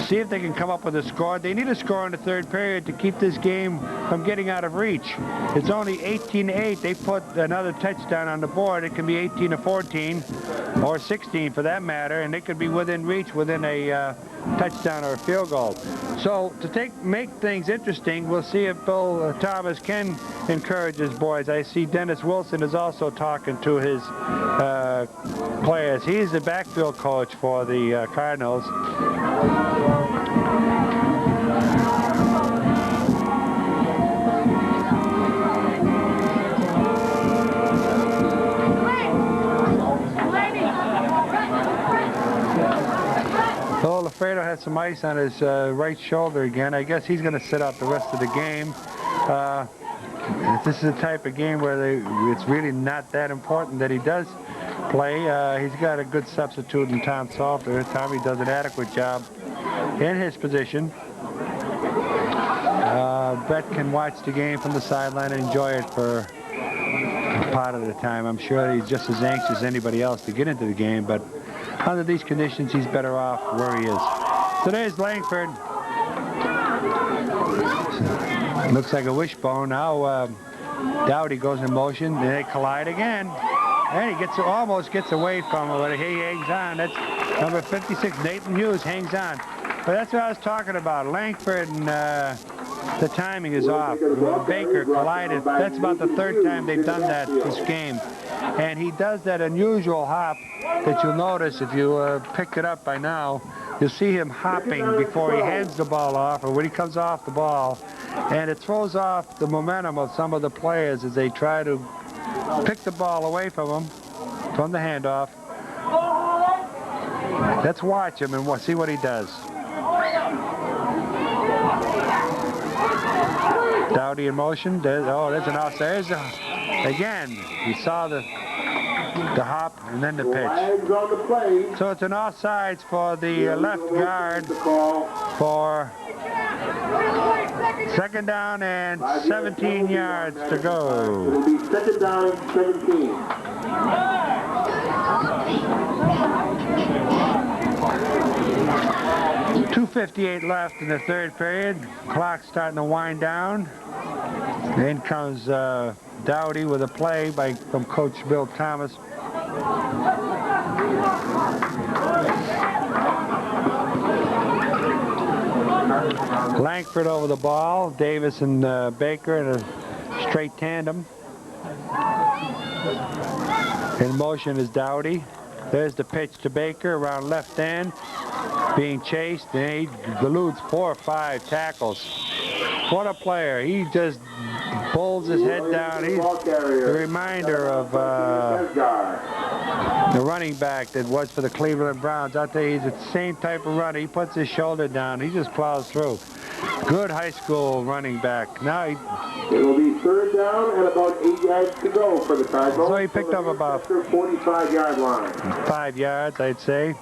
See if they can come up with a score. They need a score in the third period to keep this game from getting out of reach. It's only 18-8. They put another touchdown on the board. It can be 18-14 or 16 for that matter, and they could be within reach within a touchdown or a field goal. So to make things interesting, we'll see if Bill Thomas can encourage his boys. I see Dennis Wilson is also talking to his players. He's the backfield coach for the Cardinals. Oh, Lafredo has some ice on his right shoulder again. I guess he's going to sit out the rest of the game. This is the type of game where it's really not that important that he does play. He's got a good substitute in Tom Salter. Tommy does an adequate job in his position. Brett can watch the game from the sideline and enjoy it for a part of the time. I'm sure he's just as anxious as anybody else to get into the game, but under these conditions, he's better off where he is. So there's Langford. Looks like a wishbone. Now Dowdy goes in motion. And they collide again. And he almost gets away from it, but he hangs on. That's number 56, Nathan Hughes, hangs on. But that's what I was talking about. Langford and the timing is off. Baker collided. That's about the third time they've done that this game. And he does that unusual hop that you'll notice if you picked it up by now. You'll see him hopping before he hands the ball off or when he comes off the ball. And it throws off the momentum of some of the players as they try to pick the ball away from him, from the handoff. Let's watch him and see what he does. Dowdy in motion. There's an offside. Again, you saw the hop and then the pitch. So it's an offsides for the left guard for second down and 17 yards to go. It'll be second down and 17. .258 left in the third period. Clock's starting to wind down. In comes Dowdy with a play from Coach Bill Thomas. Langford over the ball. Davis and Baker in a straight tandem. In motion is Dowdy. There's the pitch to Baker around left end. Being chased, and he eludes 4 or 5 tackles. What a player. He just pulls his head down. He's a reminder of the running back that was for the Cleveland Browns. I'll tell you, he's the same type of runner. He puts his shoulder down. He just plows through. Good high school running back. Now it'll be third down and about 8 yards to go for the Cardinals. So he picked up about 45-yard line. 5 yards, I'd say.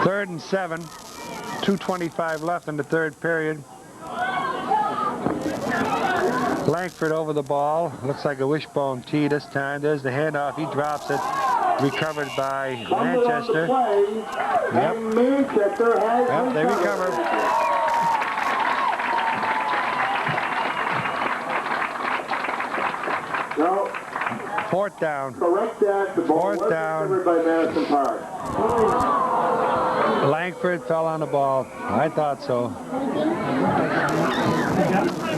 Third and 7, 2:25 left in the third period. Langford over the ball. Looks like a wishbone tee this time. There's the handoff. He drops it. Recovered by Manchester. Yep. Yep, they recovered. No. Fourth down. Correct that. The ball was recovered by Madison Park. Langford fell on the ball. I thought so.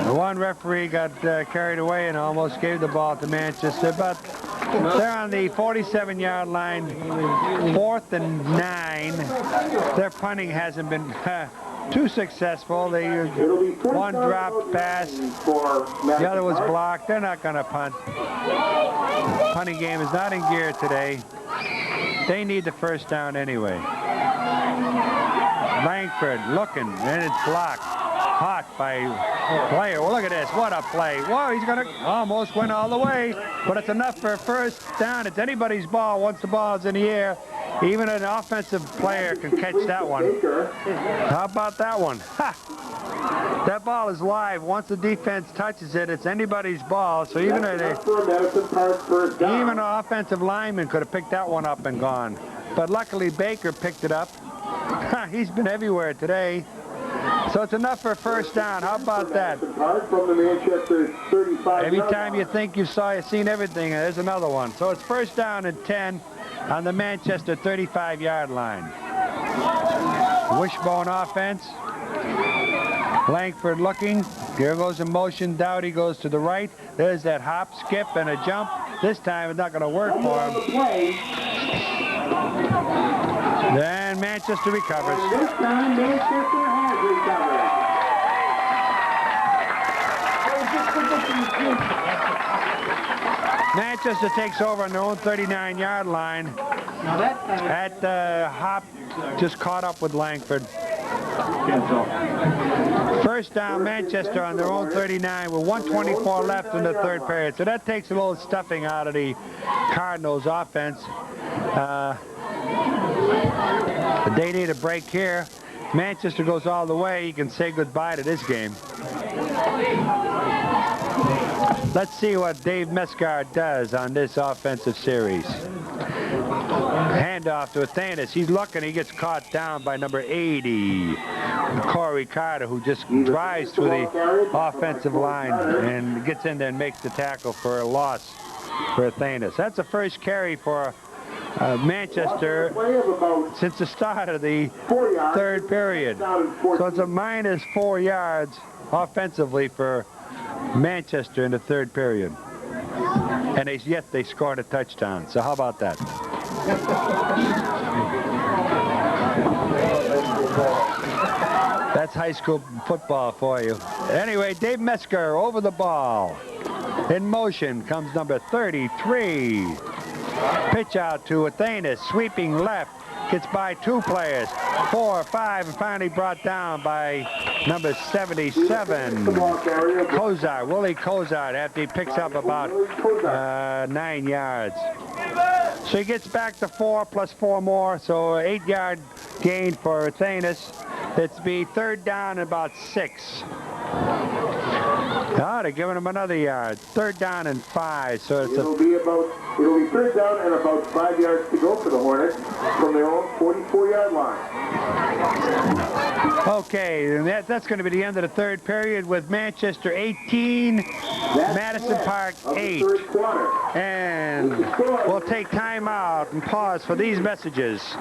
The one referee got carried away and almost gave the ball to Manchester, but they're on the 47-yard line, 4th and 9. Their punting hasn't been too successful. One dropped pass, the other was blocked. They're not going to punt. The punting game is not in gear today. They need the first down anyway. Langford looking, and it's blocked. Hot by player. Well, look at this. What a play. Whoa, he's going to almost went all the way, but it's enough for a first down. It's anybody's ball once the ball's in the air. Even an offensive player can catch that one. How about that one? Ha! That ball is live. Once the defense touches it, it's anybody's ball. So even an offensive lineman could have picked that one up and gone. But luckily, Baker picked it up. He's been everywhere today. So it's enough for a first down. How about that? From the Manchester 35. Every time you think you've seen everything, there's another one. So it's first down and 10 on the Manchester 35-yard line. Wishbone offense. Langford looking. There goes a motion. Dowdy goes to the right. There's that hop, skip, and a jump. This time it's not going to work for him. Then Manchester recovers. This time Manchester has recovered. Manchester takes over on their own 39-yard line. At hop just caught up with Langford. First down, Manchester on their own 39 with 1:24 left in the third period. So that takes a little stuffing out of the Cardinals offense. They need a break here. Manchester goes all the way. You can say goodbye to this game. Let's see what Dave Mescar does on this offensive series. Handoff to Athanas. He's looking. He gets caught down by number 80, Corey Carter, who just drives through the offensive line and gets in there and makes the tackle for a loss for Athanas. That's the first carry for Manchester since the start of the third period. So it's a minus 4 yards offensively for Manchester in the third period. And yet they scored a touchdown. So how about that? That's high school football for you. Anyway, Dave Mesker over the ball. In motion comes number 33. Pitch out to Athanas, sweeping left. Gets by 2 players, 4, 5, and finally brought down by number 77. Kozar, Willie Kozar, after he picks up about 9 yards. So he gets back to 4 plus 4 more, so 8-yard gain for Athanas. It's be third down and about 6. Oh, they're giving him another yard. Third down and 5. So it's it'll be third down and about 5 yards to go for the Hornets from their own 44-yard line. Okay, and that's going to be the end of the third period with Manchester 18, Madison Park 8. And we'll take time out and pause for these messages.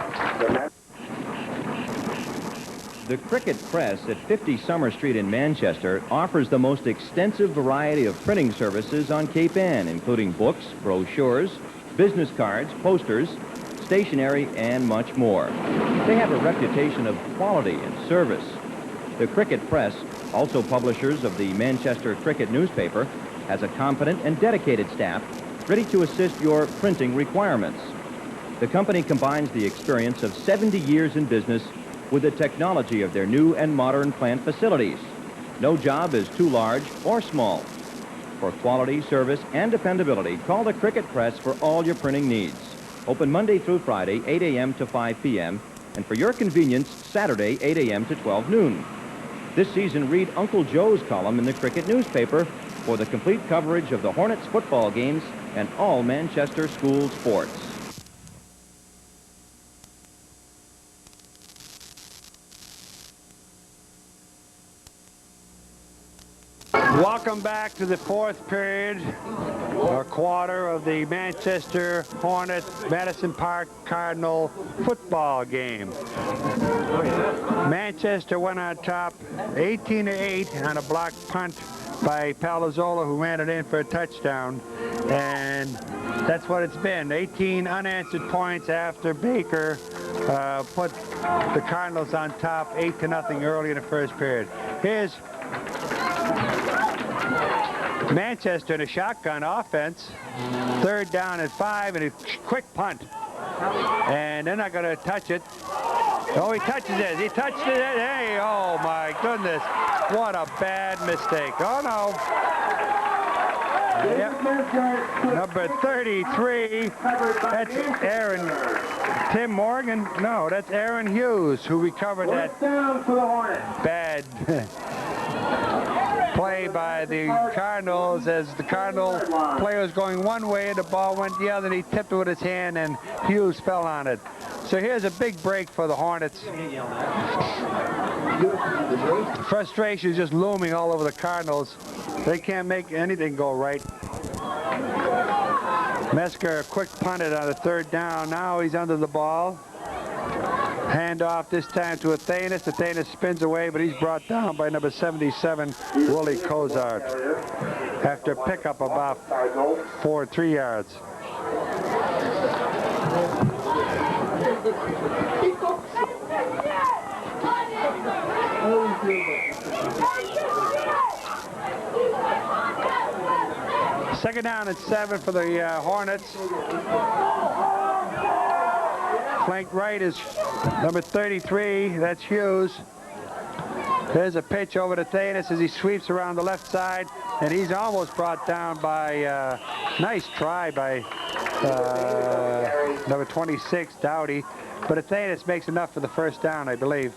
The Cricket Press at 50 Summer Street in Manchester offers the most extensive variety of printing services on Cape Ann, including books, brochures, business cards, posters, stationery, and much more. They have a reputation of quality and service. The Cricket Press, also publishers of the Manchester Cricket newspaper, has a competent and dedicated staff ready to assist your printing requirements. The company combines the experience of 70 years in business with the technology of their new and modern plant facilities. No job is too large or small. For quality, service, and dependability, call the Cricket Press for all your printing needs. Open Monday through Friday, 8 a.m. to 5 p.m., and for your convenience, Saturday, 8 a.m. to 12 noon. This season, read Uncle Joe's column in the Cricket newspaper for the complete coverage of the Hornets football games and all Manchester school sports. Welcome back to the fourth period, or quarter, of the Manchester Hornets Madison Park Cardinal football game. Manchester went on top 18-8 on a blocked punt by Palazzola, who ran it in for a touchdown. And that's what it's been. 18 unanswered points after Baker put the Cardinals on top 8-0 early in the first period. Here's Manchester in a shotgun offense. Third down and 5 and a quick punt. And they're not going to touch it. Oh, he touches it. He touched it. Hey, oh my goodness. What a bad mistake. Oh no. Yep. Number 33. That's Aaron. Tim Morgan. No, that's Aaron Hughes who recovered that bad play by the Cardinals, as the Cardinal player was going one way and the ball went the other, and he tipped it with his hand and Hughes fell on it. So here's a big break for the Hornets. Frustration is just looming all over the Cardinals. They can't make anything go right. Mesker quick punted on a 3rd down. Now he's under the ball. Handoff this time to Athanas. Athanas spins away, but he's brought down by number 77, Willie Cozart, after pickup about 3 yards. Second down and 7 for the Hornets. Flank right is number 33, that's Hughes. There's a pitch over to Thanis as he sweeps around the left side, and he's almost brought down by, nice try by number 26, Dowdy. But Athanas makes enough for the 1st down, I believe.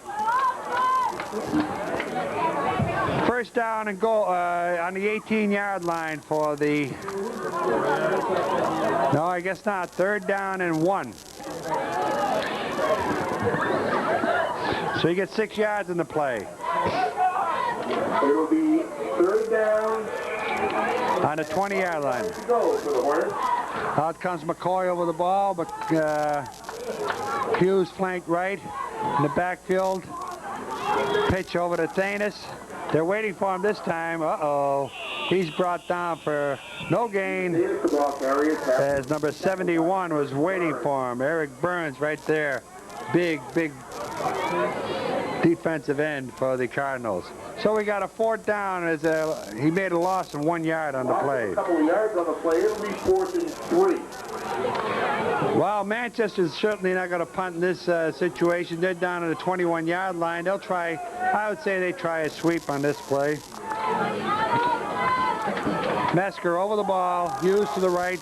1st down and goal on the 18-yard line for the... No, I guess not. 3rd down and 1. So you get 6 yards in the play. It'll be 3rd down on the 20-yard line. Out comes McCoy over the ball, but Hughes flank right in the backfield. Pitch over to Thanis. They're waiting for him this time. Uh-oh. He's brought down for no gain as number 71 was waiting for him. Eric Burns right there. Big defensive end for the Cardinals. So we got a 4th down as he made a loss of 1 yard on the play. A couple of yards on the play. It'll be 4th and 3. Well, Manchester's certainly not going to punt in this situation. They're down at the 21-yard line. They'll try, I would say they try a sweep on this play. Mesker over the ball, Hughes to the right,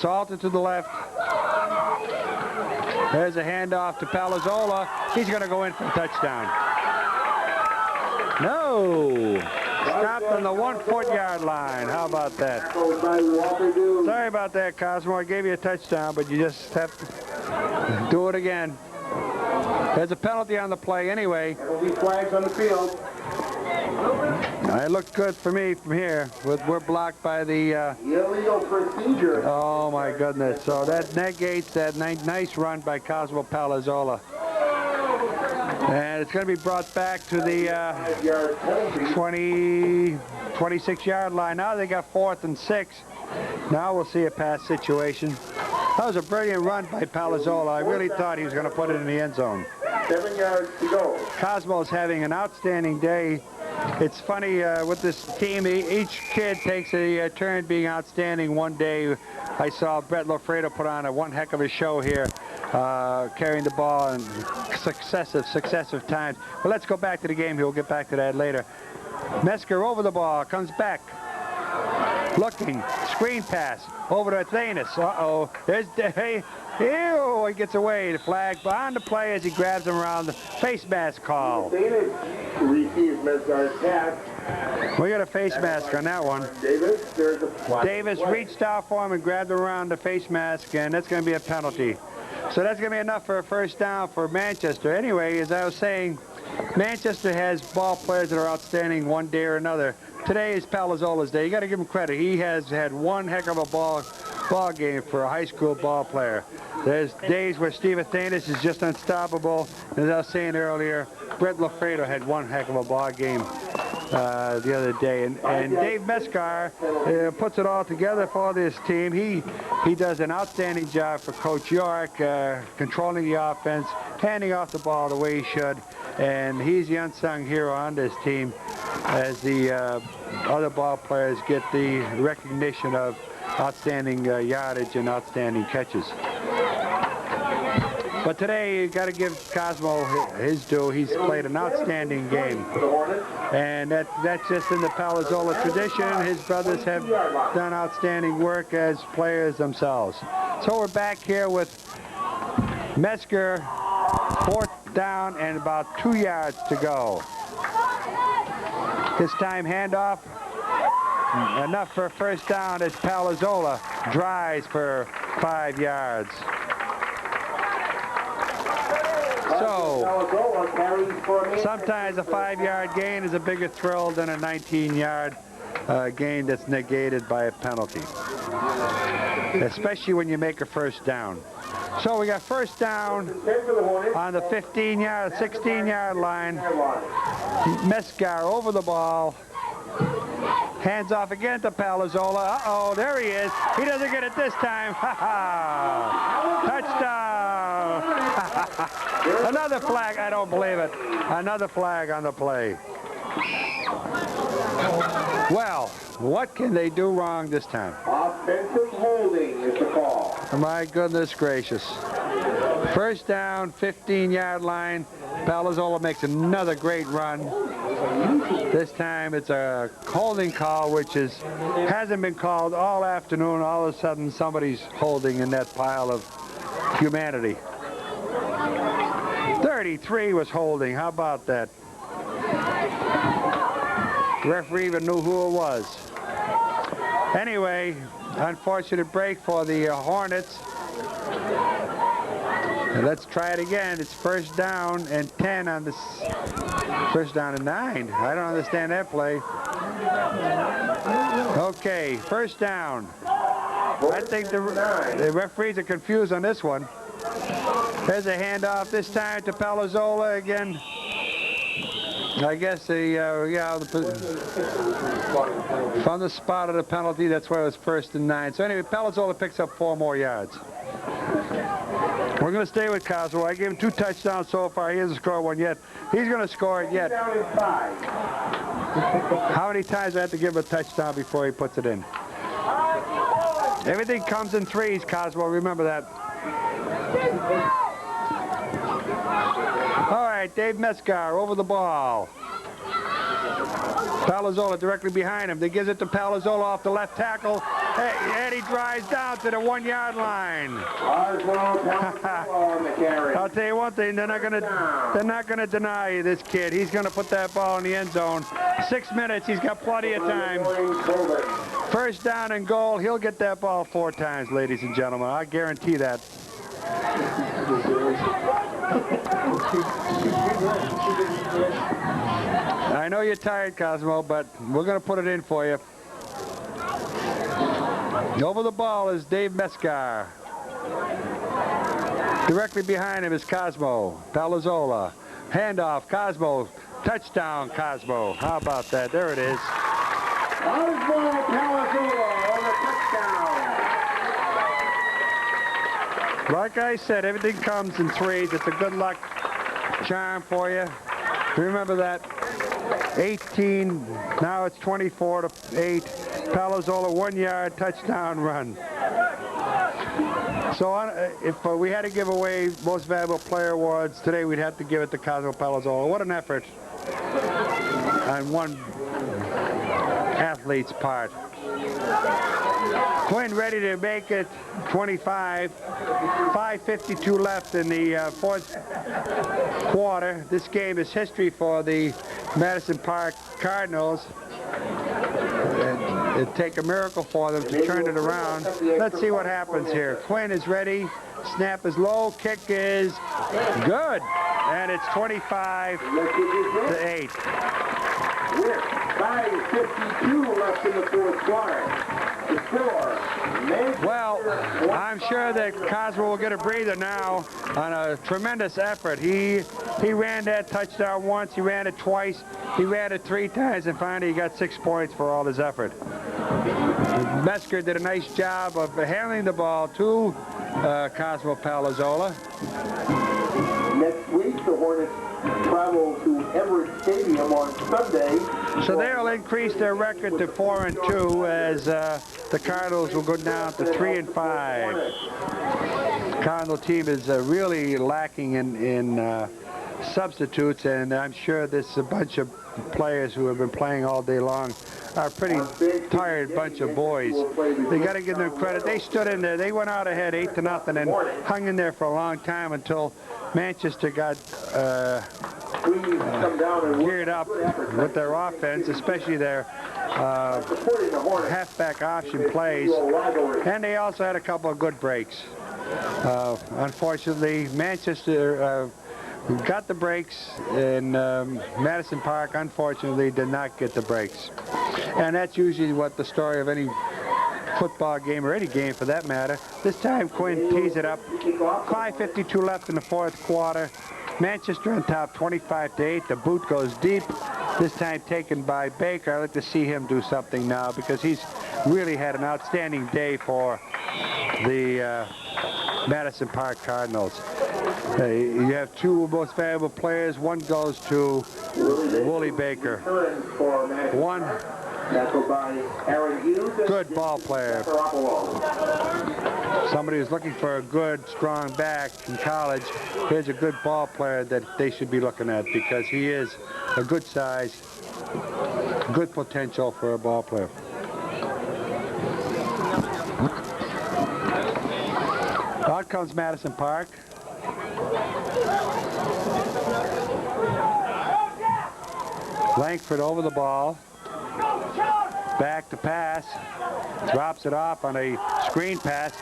Salter to the left. There's a handoff to Palazzola. He's going to go in for a touchdown. No! Stopped on the 1-foot-yard line. How about that? Sorry about that, Cosmo. I gave you a touchdown, but you just have to do it again. There's a penalty on the play anyway. Penalty flags on the field. It looked good for me from here. We're blocked by the... illegal procedure. Oh, my goodness. So that negates that nice run by Cosmo Palazzola. And it's going to be brought back to the 26-yard line. Now they got 4th and 6. Now we'll see a pass situation. That was a brilliant run by Palazzola. I really thought he was going to put it in the end zone. 7 yards to go. Cosmo's having an outstanding day. It's funny with this team, each kid takes a turn being outstanding. One day I saw Brett Lofredo put on one heck of a show here, carrying the ball in successive times. But let's go back to the game here. We'll get back to that later. Mesker over the ball, comes back. Looking, screen pass over to Athanas. Uh-oh, there's ew, he gets away. The flag on the play as he grabs him around the face mask call. We got a face mask on that one. Davis reached out for him and grabbed him around the face mask, and that's going to be a penalty. So that's going to be enough for a 1st down for Manchester. Anyway, as I was saying, Manchester has ball players that are outstanding one day or another. Today is Palazzola's day. You got to give him credit. He has had one heck of a ball game for a high school ball player. There's days where Steve Athanas is just unstoppable. As I was saying earlier, Brett Lofredo had one heck of a ball game the other day. And Dave Meskar puts it all together for this team. He does an outstanding job for Coach York, controlling the offense, handing off the ball the way he should. And he's the unsung hero on this team as the other ball players get the recognition of outstanding yardage and outstanding catches. But today, you got to give Cosmo his due. He's played an outstanding game. And that's just in the Palazzola tradition. His brothers have done outstanding work as players themselves. So we're back here with Mesker, 4th down and about 2 yards to go. This time handoff. Enough for a 1st down as Palazzola drives for 5 yards. So, Palazzolo carries for Manchester. sometimes a 5-yard gain is a bigger thrill than a 19-yard gain that's negated by a penalty, especially when you make a first down. So we got first down on the 15-yard, 16-yard line. Mescar over the ball. Hands off again to Palazzolo. Uh-oh, there he is. He doesn't get it this time. Touchdown. Another flag. I don't believe it. Another flag on the play. Well, what can they do wrong this time? Offensive holding is the call. My goodness gracious. First down, 15-yard line. Palazzolo makes another great run. This time it's a holding call, which hasn't been called all afternoon. All of a sudden somebody's holding in that pile of humanity. 33 was holding. How about that? The referee even knew who it was. Anyway, unfortunate break for the Hornets. And let's try it again. It's first down and 10 on this. First down and 9. I don't understand that play. Okay, first down. I think the referees are confused on this one. There's a handoff this time to Palazzolo again. I guess from the spot of the penalty, that's why it was first and 9. So anyway, Palazzolo picks up 4 more yards. We're going to stay with Cosmo. I gave him 2 touchdowns so far. He hasn't scored one yet. He's going to score it yet. How many times do I have to give him a touchdown before he puts it in? Everything comes in 3s, Cosmo. Remember that. All right, Dave Mescar over the ball. Palazzolo directly behind him. They gives it to Palazzolo off the left tackle. And he drives down to the 1-yard line. I'll tell you one thing, they're not gonna deny this kid. He's gonna put that ball in the end zone. 6 minutes, he's got plenty of time. First down and goal, he'll get that ball 4 times, ladies and gentlemen. I guarantee that. I know you're tired, Cosmo, but we're going to put it in for you. Over the ball is Dave Mescar. Directly behind him is Cosmo. Palazzolo. Handoff, Cosmo. Touchdown, Cosmo. How about that? There it is. Oswald Palazzolo on the touchdown. Like I said, everything comes in 3s. It's a good luck charm for you. Remember that. 18, now it's 24-8. Palazzolo 1-yard touchdown run. So if we had to give away most valuable player awards today, we'd have to give it to Cosmo Palazzolo. What an effort on one athlete's part. Quinn ready to make it 25. 5:52 left in the 4th quarter. This game is history for the Madison Park Cardinals. It'd take a miracle for them to turn it around. Let's see what happens here. Quinn is ready. Snap is low. Kick is good. And it's 25-8. 5:52 left in the 4th quarter. Well, I'm sure that Cosmo will get a breather now on a tremendous effort. He ran that touchdown once, he ran it twice, he ran it 3 times, and finally he got 6 points for all his effort. Mescar did a nice job of handling the ball to Cosmo Palazzolo. Next week, the Hornets travel to Everett Stadium on Sunday. So they'll increase their record to 4-2 as the Cardinals will go down to 3-5. Cardinal team is really lacking in substitutes, and I'm sure this a bunch of players who have been playing all day long are a pretty tired bunch of boys. They got to give them credit. They stood in there. They went out ahead 8-0 and hung in there for a long time until Manchester got geared up with their offense, especially their halfback option plays. And they also had a couple of good breaks. Unfortunately, Manchester got the breaks, and Madison Park, unfortunately, did not get the breaks. And that's usually what the story of any football game, or any game for that matter. This time Quinn tees it up. 5:52 left in the fourth quarter. Manchester on top 25-8. The boot goes deep. This time taken by Baker. I'd like to see him do something now because he's really had an outstanding day for the Madison Park Cardinals. You have two most valuable players. One goes to Wooly Baker. One good ball player. Somebody who's looking for a good, strong back in college. Here's a good ball player that they should be looking at because he is a good size, good potential for a ball player. Out comes Madison Park. Langford over the ball. Back to pass. Drops it off on a screen pass.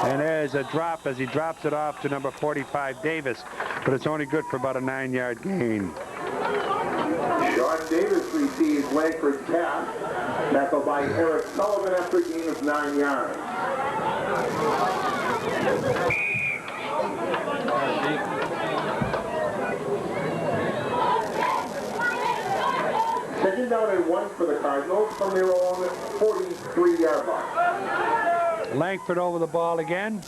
And there's a drop as he drops it off to number 45, Davis. But it's only good for about a 9-yard gain. Sean Davis receives Langford's pass. Tackled by Eric Sullivan after a gain of 9 yards. Second down and 1 for the Cardinals from their own 43-yard line. Langford over the ball again.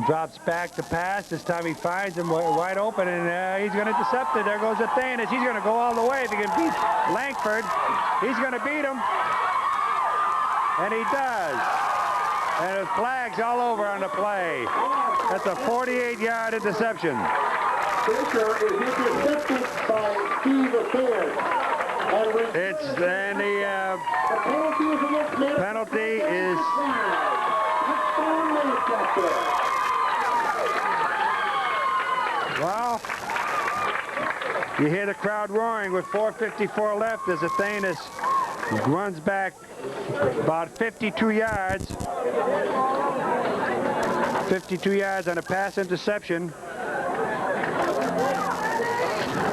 Drops back to pass. This time he finds him wide open, and he's going to intercept it. There goes Athanas. He's going to go all the way. If he can beat Langford, he's going to beat him. And he does. And there's flags all over on the play. That's a 48-yard interception. Baker is intercepted by Steve Athanas. And the penalty is well, you hear the crowd roaring with 4:54 left as Athanas runs back about 52 yards. 52 yards on a pass interception.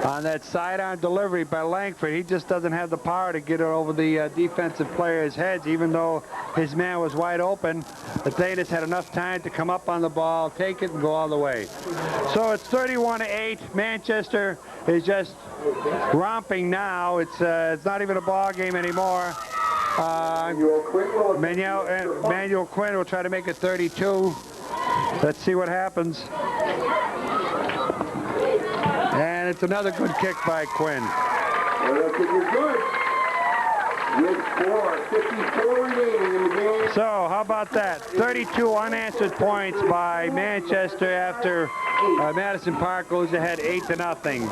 On that side-on delivery by Langford, he just doesn't have the power to get it over the defensive players' heads, even though his man was wide open. Athanas had enough time to come up on the ball, take it, and go all the way. So it's 31-8. Manchester is just romping now. It's not even a ball game anymore. Manuel Quinn will try to make it 32. Let's see what happens. And it's another good kick by Quinn. Well, you're good. With 4:54 remaining in the game. So how about that? 32 unanswered points by Manchester after Madison Park goes ahead 8-0.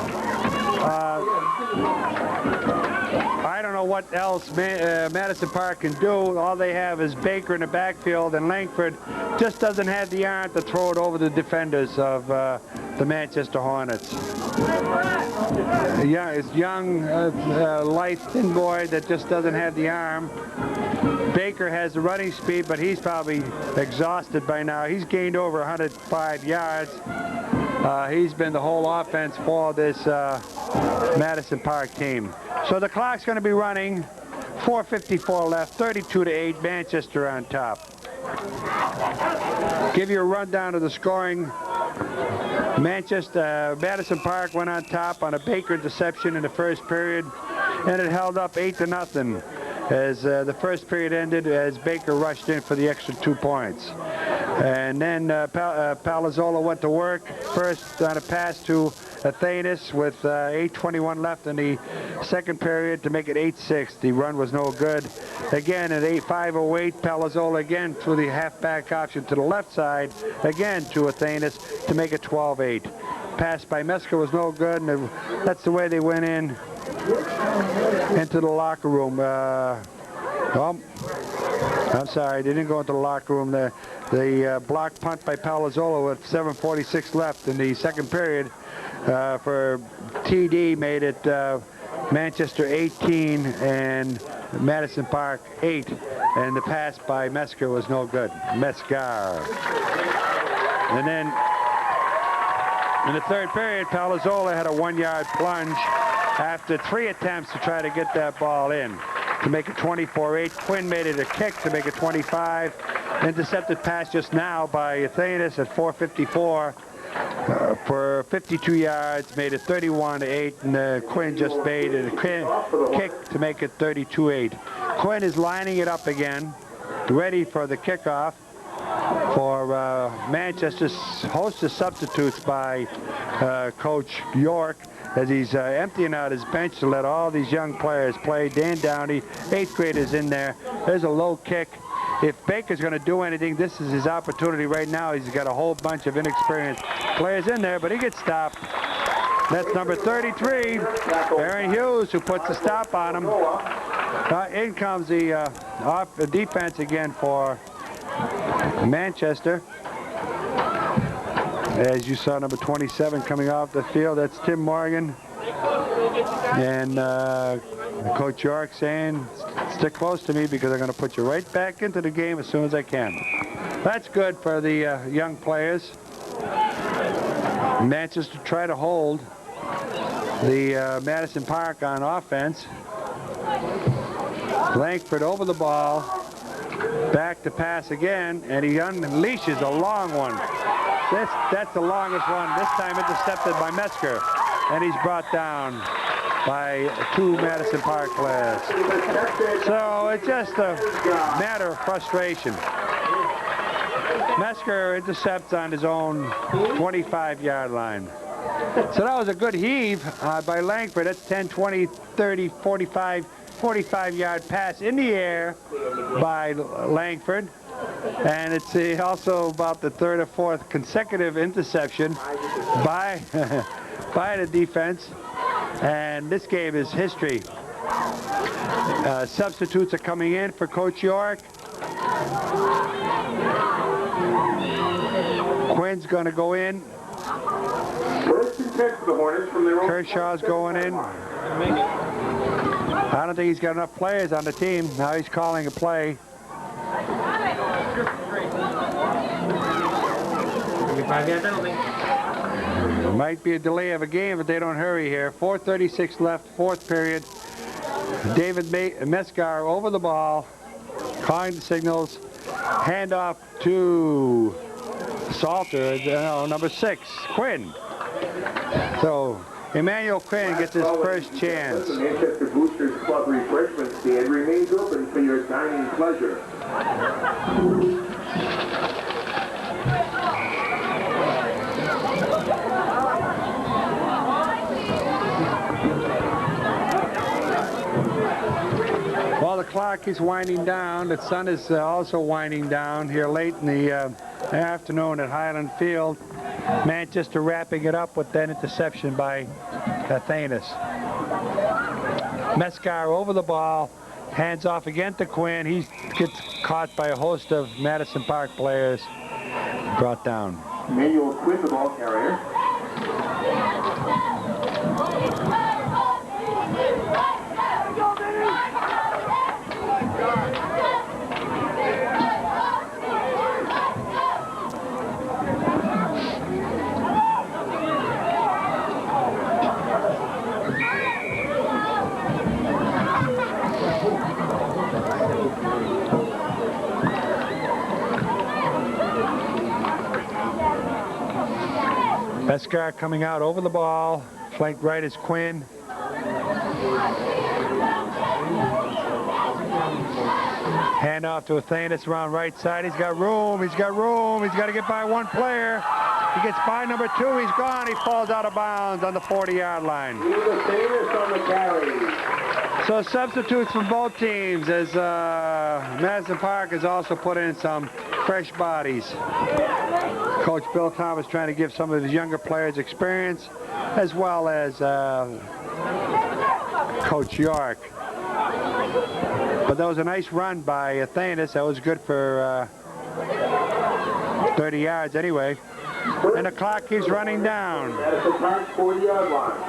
I don't know what else Madison Park can do. All they have is Baker in the backfield, and Langford just doesn't have the arm to throw it over the defenders of the Manchester Hornets. Yeah, it's young, light, thin boy that just doesn't have the arm. Baker has the running speed, but he's probably exhausted by now. He's gained over 105 yards. He's been the whole offense for this Madison Park team. So the clock's going to be running. 4:54 left, 32-8, Manchester on top. Give you a rundown of the scoring. Madison Park went on top on a Baker interception in the first period, and it held up 8-0 as the first period ended as Baker rushed in for the extra 2 points. And then Palazzolo went to work first on a pass to Athanas with 8:21 left in the second period to make it 8-6. The run was no good. Again at 5:08, Palazzolo again threw the halfback option to the left side, again to Athanas to make it 12-8. Pass by Mesker was no good, and that's the way they went into the locker room. I'm sorry, they didn't go into the locker room. The block punt by Palazzolo with 7:46 left in the second period for TD made it Manchester 18 and Madison Park 8, and the pass by Mesker was no good. Mesker. And then In the third period, Palazzolo had a 1-yard plunge after 3 attempts to try to get that ball in to make it 24-8. Quinn made it a kick to make it 25. Intercepted pass just now by Athanas at 4:54 for 52 yards, made it 31-8, and Quinn just made it a kick to make it 32-8. Quinn is lining it up again, ready for the kickoff for Manchester's host of substitutes by Coach York, as he's emptying out his bench to let all these young players play. Dan Downey, 8th graders in there. There's a low kick. If Baker's going to do anything, this is his opportunity right now. He's got a whole bunch of inexperienced players in there, but he gets stopped. That's number 33, Aaron Hughes, who puts a stop on him. In comes the defense again for Manchester. As you saw, number 27 coming off the field, that's Tim Morgan. And Coach York saying, stick close to me because I'm going to put you right back into the game as soon as I can. That's good for the young players. Manchester try to hold the Madison Park on offense. Langford over the ball, back to pass again, and he unleashes a long one. That's the longest one, this time intercepted by Mesker, and he's brought down by 2 Madison Park players. So it's just a matter of frustration. Mesker intercepts on his own 25-yard line. So that was a good heave by Langford. That's 10, 20, 30, 45, 45-yard pass in the air by Langford. And it's also about the 3rd or 4th consecutive interception by, by the defense. And this game is history. Substitutes are coming in for Coach York. Quinn's going to go in. First and 10 for the Hornets from their own. Kershaw's going in. I don't think he's got enough players on the team. Now he's calling a play. There might be a delay of a game if they don't hurry here. 4:36 left, 4th period. David Mescar over the ball, calling the signals. Handoff to Salter, number 6, Quinn. So Emmanuel Quinn gets his first chance. The Manchester Boosters Club refreshment stand remains open for your dining pleasure. While the clock is winding down, the sun is also winding down here late in the afternoon at Hyland Field. Manchester wrapping it up with that interception by Athanas. Mescar over the ball, hands off again to Quinn. He gets caught by a host of Madison Park players, brought down. Emmanuel Quinn, the ball carrier. Mescar coming out over the ball. Flanked right is Quinn. Hand off to Athanas around right side. He's got room. He's got room. He's got to get by one player. He gets by number 2. He's gone. He falls out of bounds on the 40-yard line. Athanas on the carry. So substitutes from both teams, as Madison Park has also put in some fresh bodies. Coach Bill Thomas trying to give some of his younger players experience, as well as Coach York. But that was a nice run by Athanas. That was good for 30 yards anyway. And the clock keeps running down. Madison Park 40-yard line.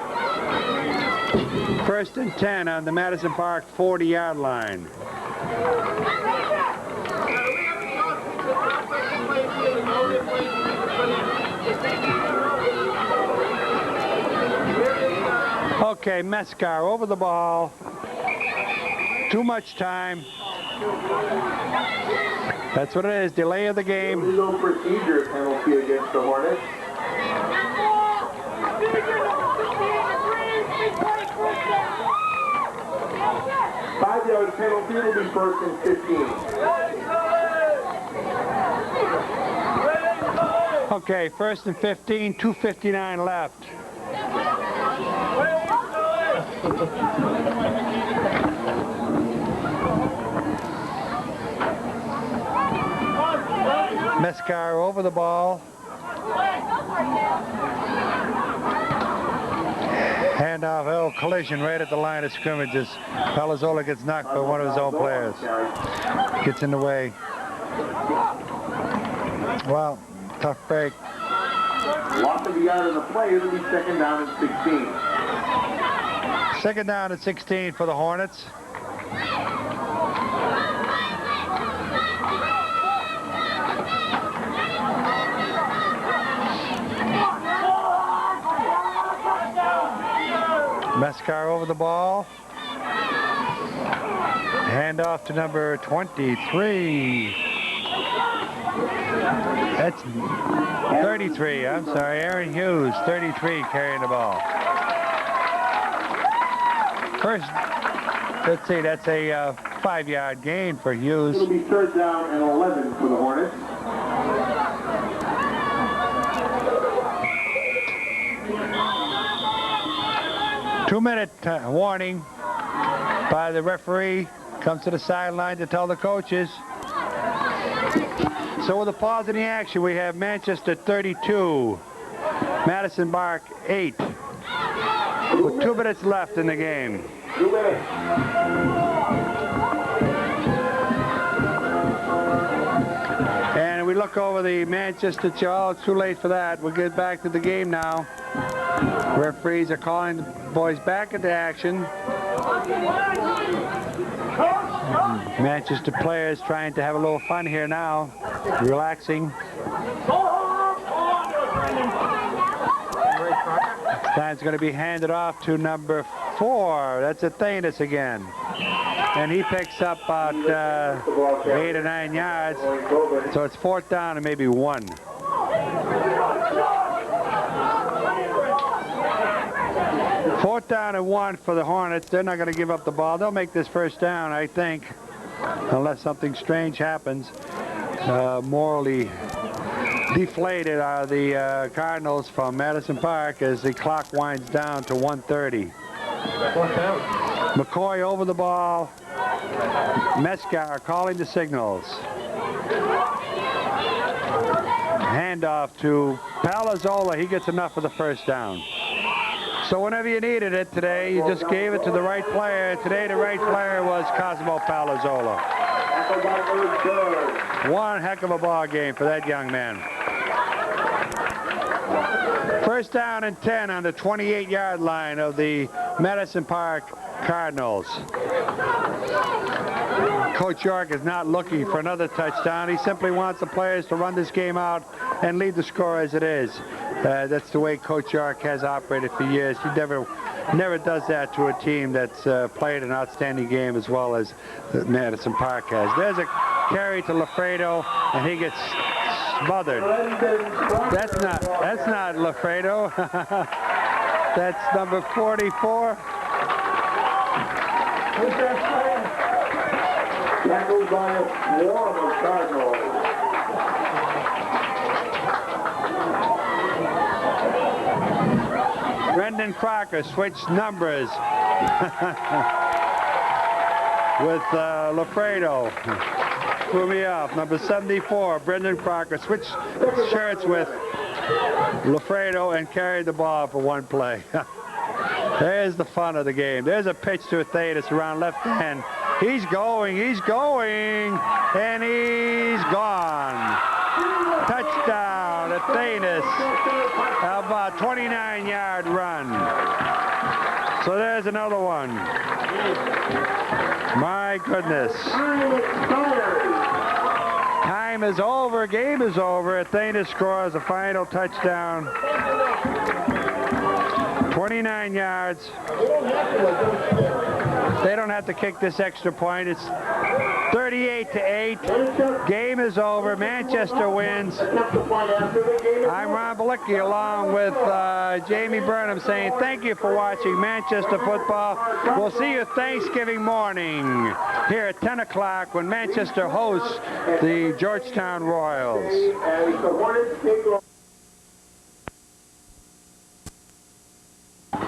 1st and 10 on the Madison Park 40-yard line. Okay, Mescar over the ball. Too much time. That's what it is, delay of the game. Illegal procedure penalty against the Hornets. Five-yard penalty will be first and 15. Okay, first and 15, 2:59 left. Mescar over the ball. Handoff, collision right at the line of scrimmages. Palazzolo gets knocked by one of his own players. Gets in the way. Well, tough break. Loss of the yard of the play, it'll be second down and 16. Second down and 16 for the Hornets. Mescar over the ball. Hand off to number 23. That's 33. I'm sorry, Aaron Hughes, 33, carrying the ball. First, let's see, that's a 5-yard gain for Hughes. It'll be third down and 11 for the Hornets. Two-minute warning by the referee. Comes to the sideline to tell the coaches. So with a pause in the action, we have Manchester 32, Madison Park 8. With 2 minutes left in the game. 2 minutes. And we look over the Manchester, oh, it's too late for that. We'll get back to the game now. Referees are calling the boys back into action. Manchester players trying to have a little fun here now, relaxing. This time it's going to be handed off to number 4. That's Athanas again. And he picks up about 8 or 9 yards. So it's 4th down and maybe 1. Fourth down and 1 for the Hornets. They're not going to give up the ball. They'll make this first down, I think, unless something strange happens. Morally deflated are the Cardinals from Madison Park as the clock winds down to 1:30. McCoy over the ball. Mescar calling the signals. Handoff to Palazzolo. He gets enough for the first down. So whenever you needed it today, you just gave it to the right player. Today the right player was Cosmo Palazzolo. One heck of a ball game for that young man. First down and 10 on the 28-yard line of the Madison Park Cardinals. Coach York is not looking for another touchdown. He simply wants the players to run this game out and leave the score as it is. That's the way Coach York has operated for years. He never does that to a team that's played an outstanding game as well as Madison Park has. There's a carry to Lafredo, and he gets smothered. That's not Lafredo. That's number 44. Tackled by a swarm of Cardinals. Brendan Crocker switched numbers with Lafredo. Threw me off. Number 74, Brendan Crocker switched shirts with Lafredo and carried the ball for one play. There's the fun of the game. There's a pitch to Athanas around left hand. He's going, and he's gone. Touchdown, Athanas. About 29-yard run. So there's another one. My goodness. Time is over, game is over. Athanas scores a final touchdown. 29 yards. They don't have to kick this extra point. It's 38-8. Game is over. Manchester wins. I'm Ron Balicki along with Jamie Burnham saying thank you for watching Manchester football. We'll see you Thanksgiving morning here at 10 o'clock when Manchester hosts the Georgetown Royals.